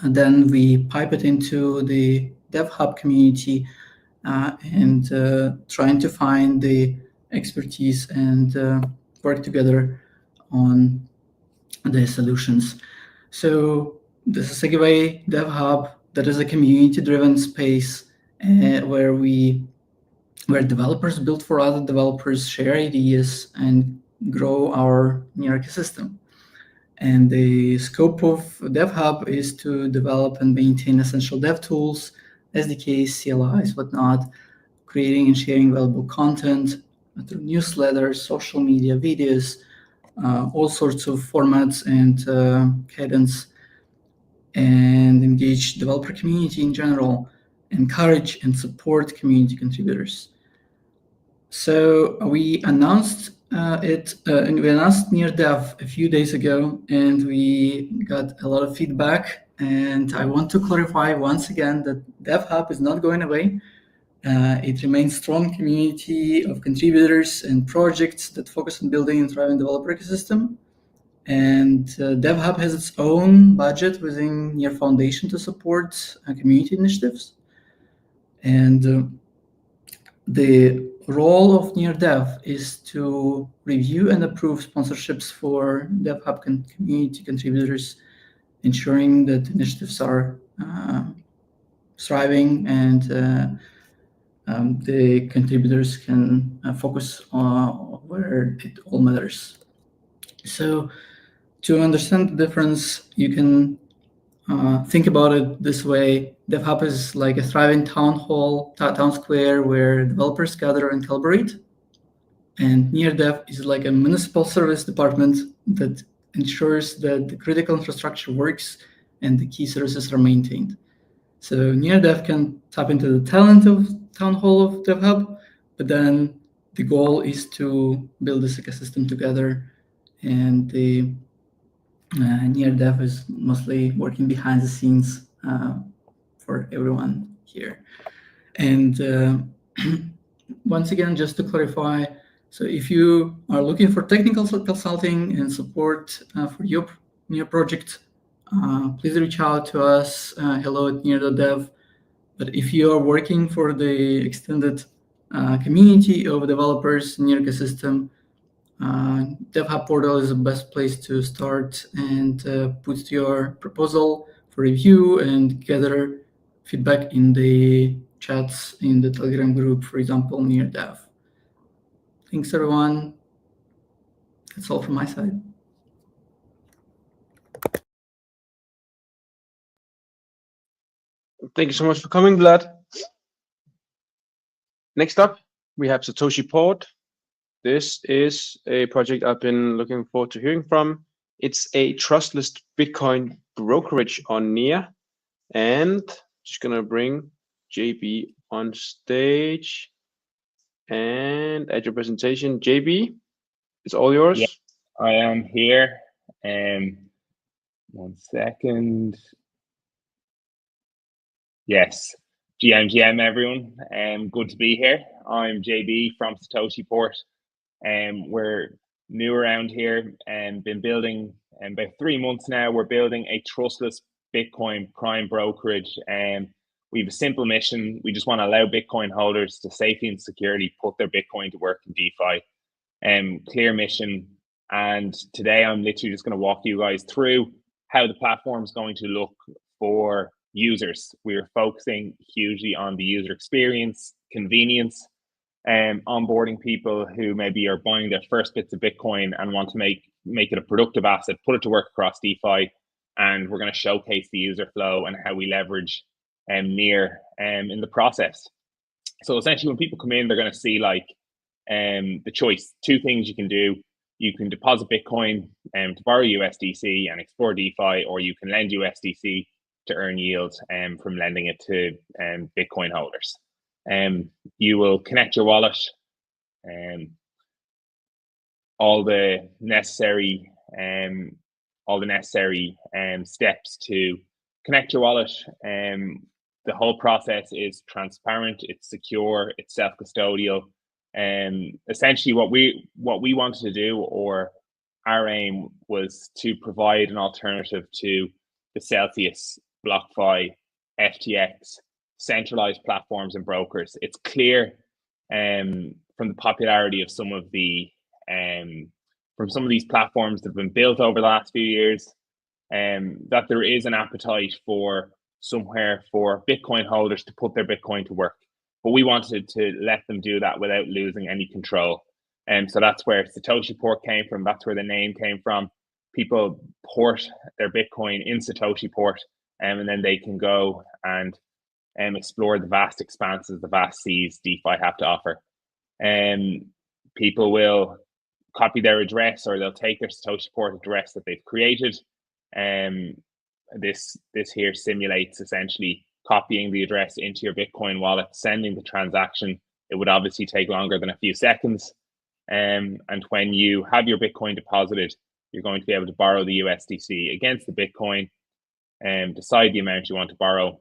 then we pipe it into the DevHub community and trying to find the expertise and work together on the solutions. So this is Segway DevHub. That is a community-driven space where developers build for other developers, share ideas, and grow our NEAR ecosystem. And the scope of DevHub is to develop and maintain essential dev tools, SDKs, CLIs, whatnot, creating and sharing valuable content through newsletters, social media, videos, all sorts of formats and cadence, and engage developer community in general, encourage and support community contributors. So we announced we announced NearDev a few days ago, and we got a lot of feedback. And I want to clarify once again that DevHub is not going away. It remains a strong community of contributors and projects that focus on building and thriving developer ecosystem. And DevHub has its own budget within NEAR Foundation to support community initiatives. And the role of NearDev is to review and approve sponsorships for DevHub community contributors, ensuring that initiatives are thriving and the contributors can focus on where it all matters. So to understand the difference, you can think about it this way. DevHub is like a thriving town hall, town square where developers gather and collaborate. And NearDev is like a municipal service department that ensures that the critical infrastructure works and the key services are maintained. So NearDev can tap into the talent of Town Hall of DevHub, but then the goal is to build this ecosystem together, and the NearDev is mostly working behind the scenes for everyone here. And once again, just to clarify, so if you are looking for technical consulting and support for your NEAR project, please reach out to us, hello@near.dev. But if you are working for the extended community of developers in NEAR ecosystem, DevHub portal is the best place to start and put your proposal for review and gather feedback in the chats in the Telegram group, for example, NearDev. Thanks, everyone. That's all from my side. Thank you so much for coming, Vlad. Next up, we have Satoshi Port. This is a project I've been looking forward to hearing from. It's a trustless Bitcoin brokerage on NEAR. And just gonna bring JB on stage and add your presentation. JB, it's all yours. Yeah, I am here. 1 second. Yes, GM everyone. Good to be here. I'm JB from Satoshi Port. We're new around here and been building about 3 months now. We're building a trustless Bitcoin prime brokerage. We have a simple mission. We just want to allow Bitcoin holders to safely and securely put their Bitcoin to work in DeFi. Clear mission. And today I'm literally just going to walk you guys through how the platform is going to look for users. We're focusing hugely on the user experience, convenience, onboarding people who maybe are buying their first bits of Bitcoin and want to make it a productive asset, put it to work across DeFi. And we're going to showcase the user flow and how we leverage NEAR in the process. So essentially, when people come in, they're going to see like the choice. 2 things you can do. You can deposit Bitcoin to borrow USDC and explore DeFi, or you can lend USDC to earn yield from lending it to Bitcoin holders. You will connect your wallet, all the necessary steps to connect your wallet. the whole process is transparent, it's secure, it's self-custodial. And essentially what we wanted to do, or our aim, was to provide an alternative to the Celsius, BlockFi, FTX, centralized platforms and brokers. It's clear from the popularity of some of the from some of these platforms that have been built over the last few years, that there is an appetite for somewhere for Bitcoin holders to put their Bitcoin to work. But we wanted to let them do that without losing any control. And so that's where Satoshi Port came from. That's where the name came from. People port their Bitcoin in Satoshi Port, and then they can go and explore the vast expanses, the vast seas DeFi have to offer. People will copy their address, or they'll take their Satoshi Port address that they've created. This here simulates essentially copying the address into your Bitcoin wallet, sending the transaction. It would obviously take longer than a few seconds. And when you have your Bitcoin deposited, you're going to be able to borrow the USDC against the Bitcoin and decide the amount you want to borrow.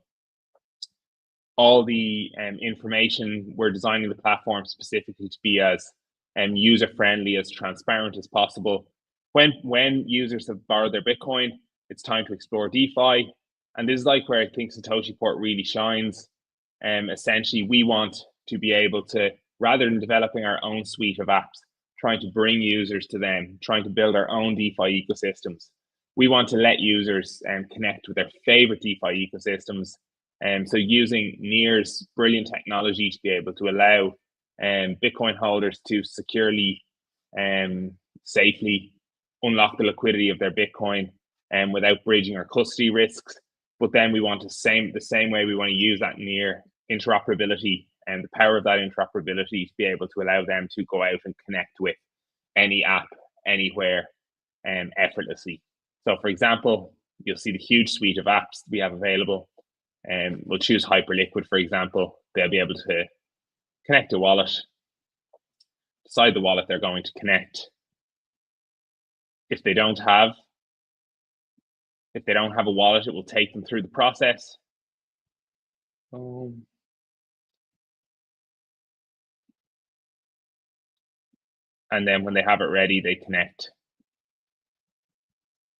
All the information, we're designing the platform specifically to be as user-friendly, as transparent as possible. When users have borrowed their Bitcoin, it's time to explore DeFi. And this is like where I think Satoshi Port really shines. Essentially, we want to be able to, rather than developing our own suite of apps, trying to bring users to them, trying to build our own DeFi ecosystems, we want to let users connect with their favorite DeFi ecosystems. So using NEAR's brilliant technology to be able to allow Bitcoin holders to securely, safely unlock the liquidity of their Bitcoin without bridging or custody risks. But then we want the same way we want to use that NEAR interoperability and the power of that interoperability to be able to allow them to go out and connect with any app, anywhere, effortlessly. So for example, you'll see the huge suite of apps we have available. We'll choose Hyperliquid, for example. They'll be able to connect a wallet, decide the wallet they're going to connect. If they don't have a wallet, it will take them through the process. And then when they have it ready, they connect,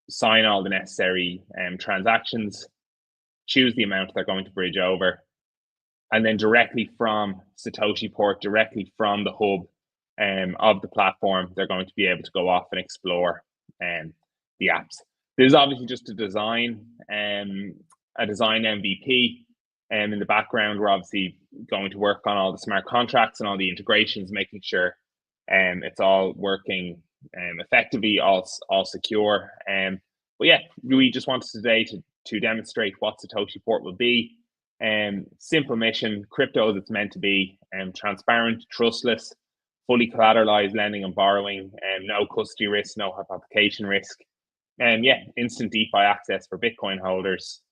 sign all the necessary transactions, choose the amount they're going to bridge over, and then directly from Satoshi Port, directly from the hub of the platform, they're going to be able to go off and explore the apps. This is obviously just a design MVP. In the background, we're obviously going to work on all the smart contracts and all the integrations, making sure it's all working effectively, all secure. But yeah, we just wanted today to demonstrate what Satoshi Port will be. Simple mission, crypto as it's meant to be, transparent, trustless, fully collateralized lending and borrowing, no custody risk, no application risk. Yeah, instant DeFi access for Bitcoin holders.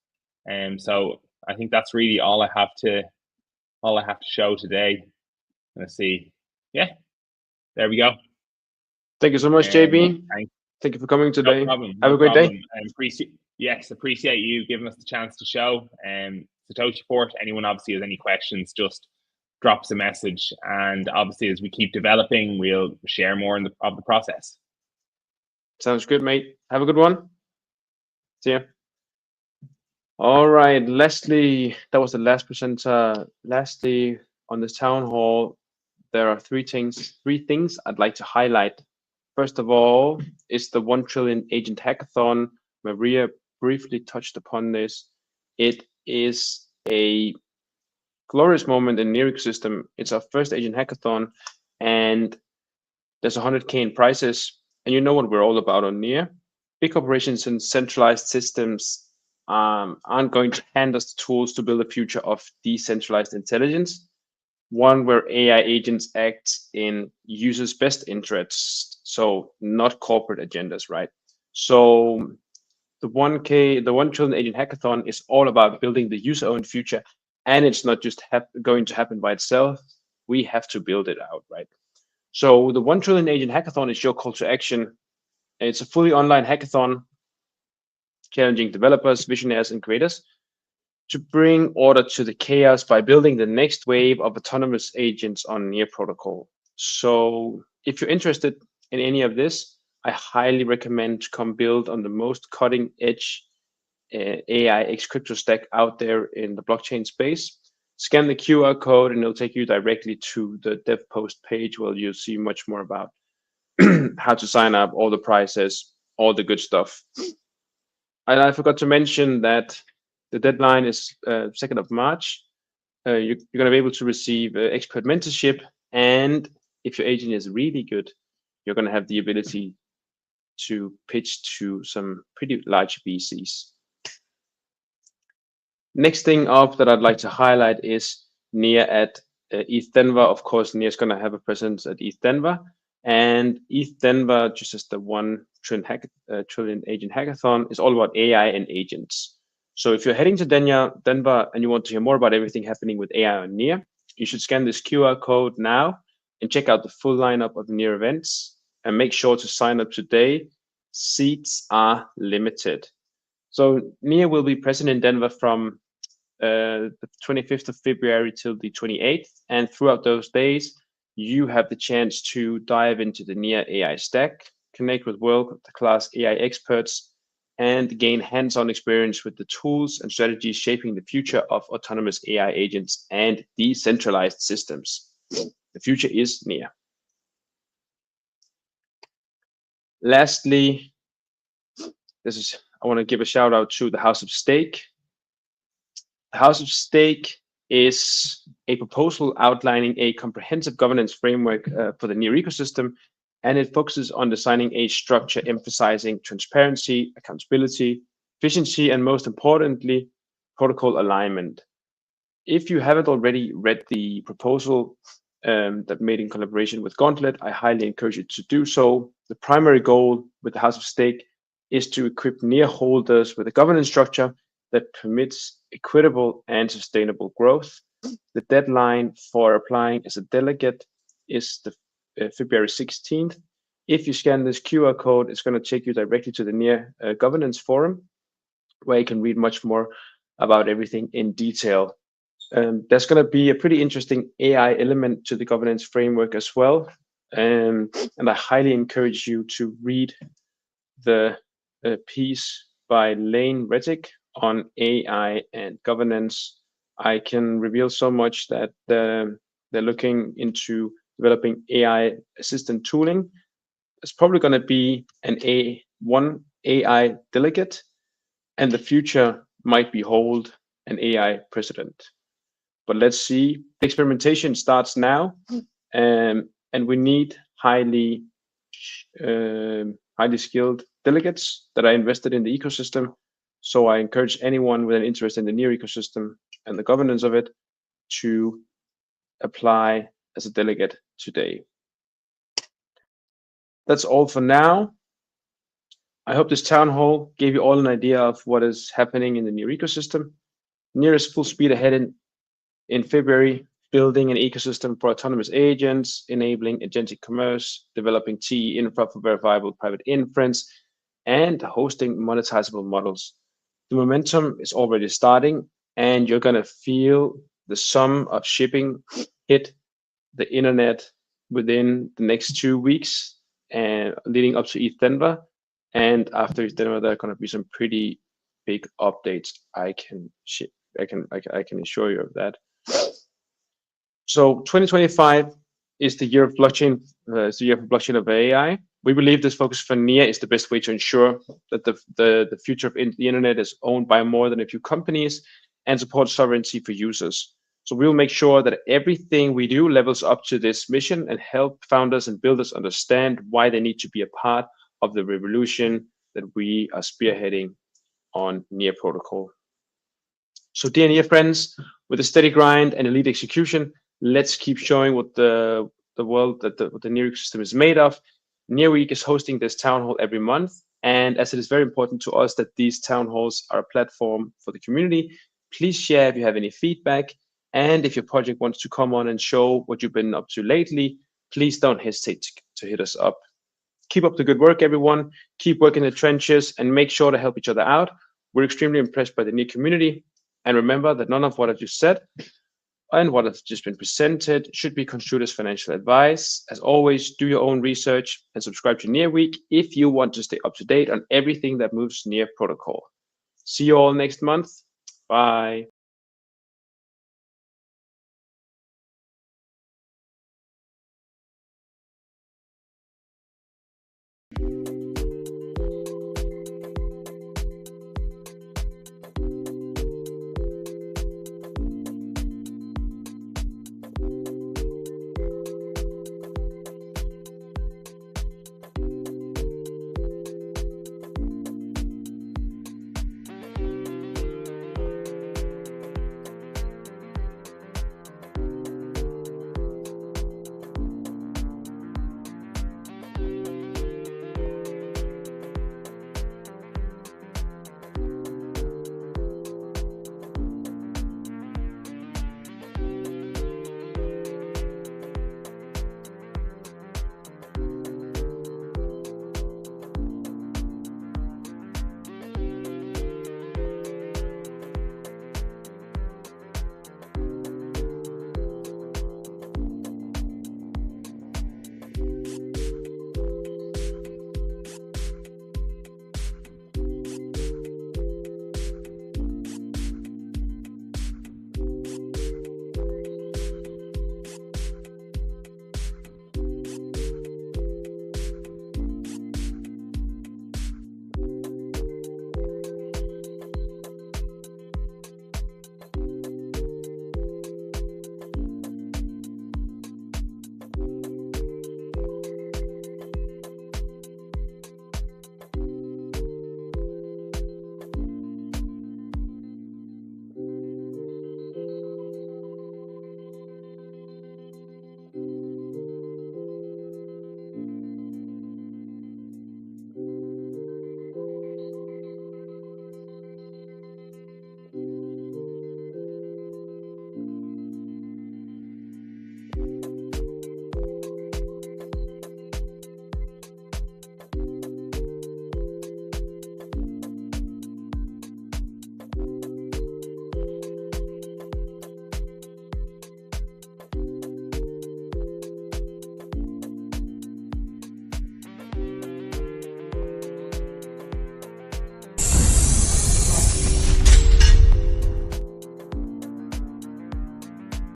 So I think that's really all I have to show today. Let's see. Yeah, there we go. Thank you so much, JB. Thank you for coming today. No problem. Have a great day. Appreciate you giving us the chance to show Satoshi Port. Anyone obviously has any questions, just drop us a message. And obviously, as we keep developing, we'll share more of the process. Sounds good, mate. Have a good one. See ya. All right, Leslie, that was the last presenter. Lastly, on this town hall, there are three things I'd like to highlight. First of all, is the 1 trillion agent hackathon. Maria briefly touched upon this. It is a glorious moment in NEAR ecosystem. It's our first agent hackathon, and there's 100K in prizes. And you know what we're all about on NEAR. Big corporations and centralized systems aren't going to hand us the tools to build a future of decentralized intelligence, one where AI agents act in users' best interests, so not corporate agendas, right? So the 1 trillion agent hackathon is all about building the user-owned future, and it's not just going to happen by itself. We have to build it out, right? So the 1 trillion agent hackathon is your call to action. It's a fully online hackathon challenging developers, visionaries, and creators to bring order to the chaos by building the next wave of autonomous agents on NEARprotocol. So if you're interested in any of this, I highly recommend to come build on the most cutting edge AI X crypto stack out there in the blockchain space. Scan the QR code and it'll take you directly to the dev post page where you'll see much more about how to sign up, all the prices, all the good stuff. And I forgot to mention that the deadline is 2nd of March. You're going to be able to receive expert mentorship. And if your agent is really good, you're going to have the ability to pitch to some pretty large VCs. Next thing up that I'd like to highlight is NEAR at ETH Denver. Of course, NEAR is going to have a presence at ETH Denver. And ETH Denver, just as the 1 trillion agent hackathon, is all about AI and agents. So if you're heading to Denver and you want to hear more about everything happening with AI on NEAR, you should scan this QR code now and check out the full lineup of NEAR events and make sure to sign up today. Seats are limited. So NEAR will be present in Denver from the 25th of February till the 28th. And throughout those days, you have the chance to dive into the NEAR AI stack, connect with world-class AI experts, and gain hands-on experience with the tools and strategies shaping the future of autonomous AI agents and decentralized systems. The future is NEAR. Lastly, I want to give a shout out to the House of Stake. The House of Stake is a proposal outlining a comprehensive governance framework for the NEAR ecosystem, and it focuses on designing a structure emphasizing transparency, accountability, efficiency, and most importantly, protocol alignment. If you haven't already read the proposal that made in collaboration with Gauntlet, I highly encourage you to do so. The primary goal with the House of Stake is to equip NEAR holders with a governance structure that permits equitable and sustainable growth. The deadline for applying as a delegate is the February 16th. If you scan this QR code, it's going to take you directly to the NEAR governance forum, where you can read much more about everything in detail. There's going to be a pretty interesting AI element to the governance framework as well. And I highly encourage you to read the piece by Lane Rettig on AI and governance. I can reveal so much that they're looking into developing AI assistant tooling. It's probably going to be one AI delegate, and the future might behold an AI president. But let's see. The experimentation starts now, and we need highly skilled delegates that are invested in the ecosystem. So I encourage anyone with an interest in the NEAR ecosystem and the governance of it to apply as a delegate today. That's all for now. I hope this town hall gave you all an idea of what is happening in the NEAR ecosystem. NEAR is full speed ahead in February, building an ecosystem for autonomous agents, enabling agentic commerce, developing TE infra for verifiable private inference, and hosting monetizable models. The momentum is already starting, and you're going to feel the sum of shipping hit the internet within the next 2 weeks, and leading up to ETH Denver. And after ETH Denver, there are going to be some pretty big updates. I can assure you of that. So 2025 is the year of blockchain. It's the year of blockchain of AI. We believe this focus for NEAR is the best way to ensure that the future of the internet is owned by more than a few companies and support sovereignty for users. So we'll make sure that everything we do levels up to this mission and help founders and builders understand why they need to be a part of the revolution that we are spearheading on NEARprotocol. So dear NEAR friends, with a steady grind and elite execution, let's keep showing what the world that the NEAR ecosystem is made of. NEARWEEK is hosting this town hall every month, and as it is very important to us that these town halls are a platform for the community, please share if you have any feedback, and if your project wants to come on and show what you've been up to lately, please don't hesitate to hit us up. Keep up the good work, everyone. Keep working in the trenches and make sure to help each other out. We're extremely impressed by the NEAR community. And remember that none of what I just said and what has just been presented should be construed as financial advice. As always, do your own research and subscribe to NEARWEEK if you want to stay up to date on everything that moves NEARprotocol. See you all next month. Bye.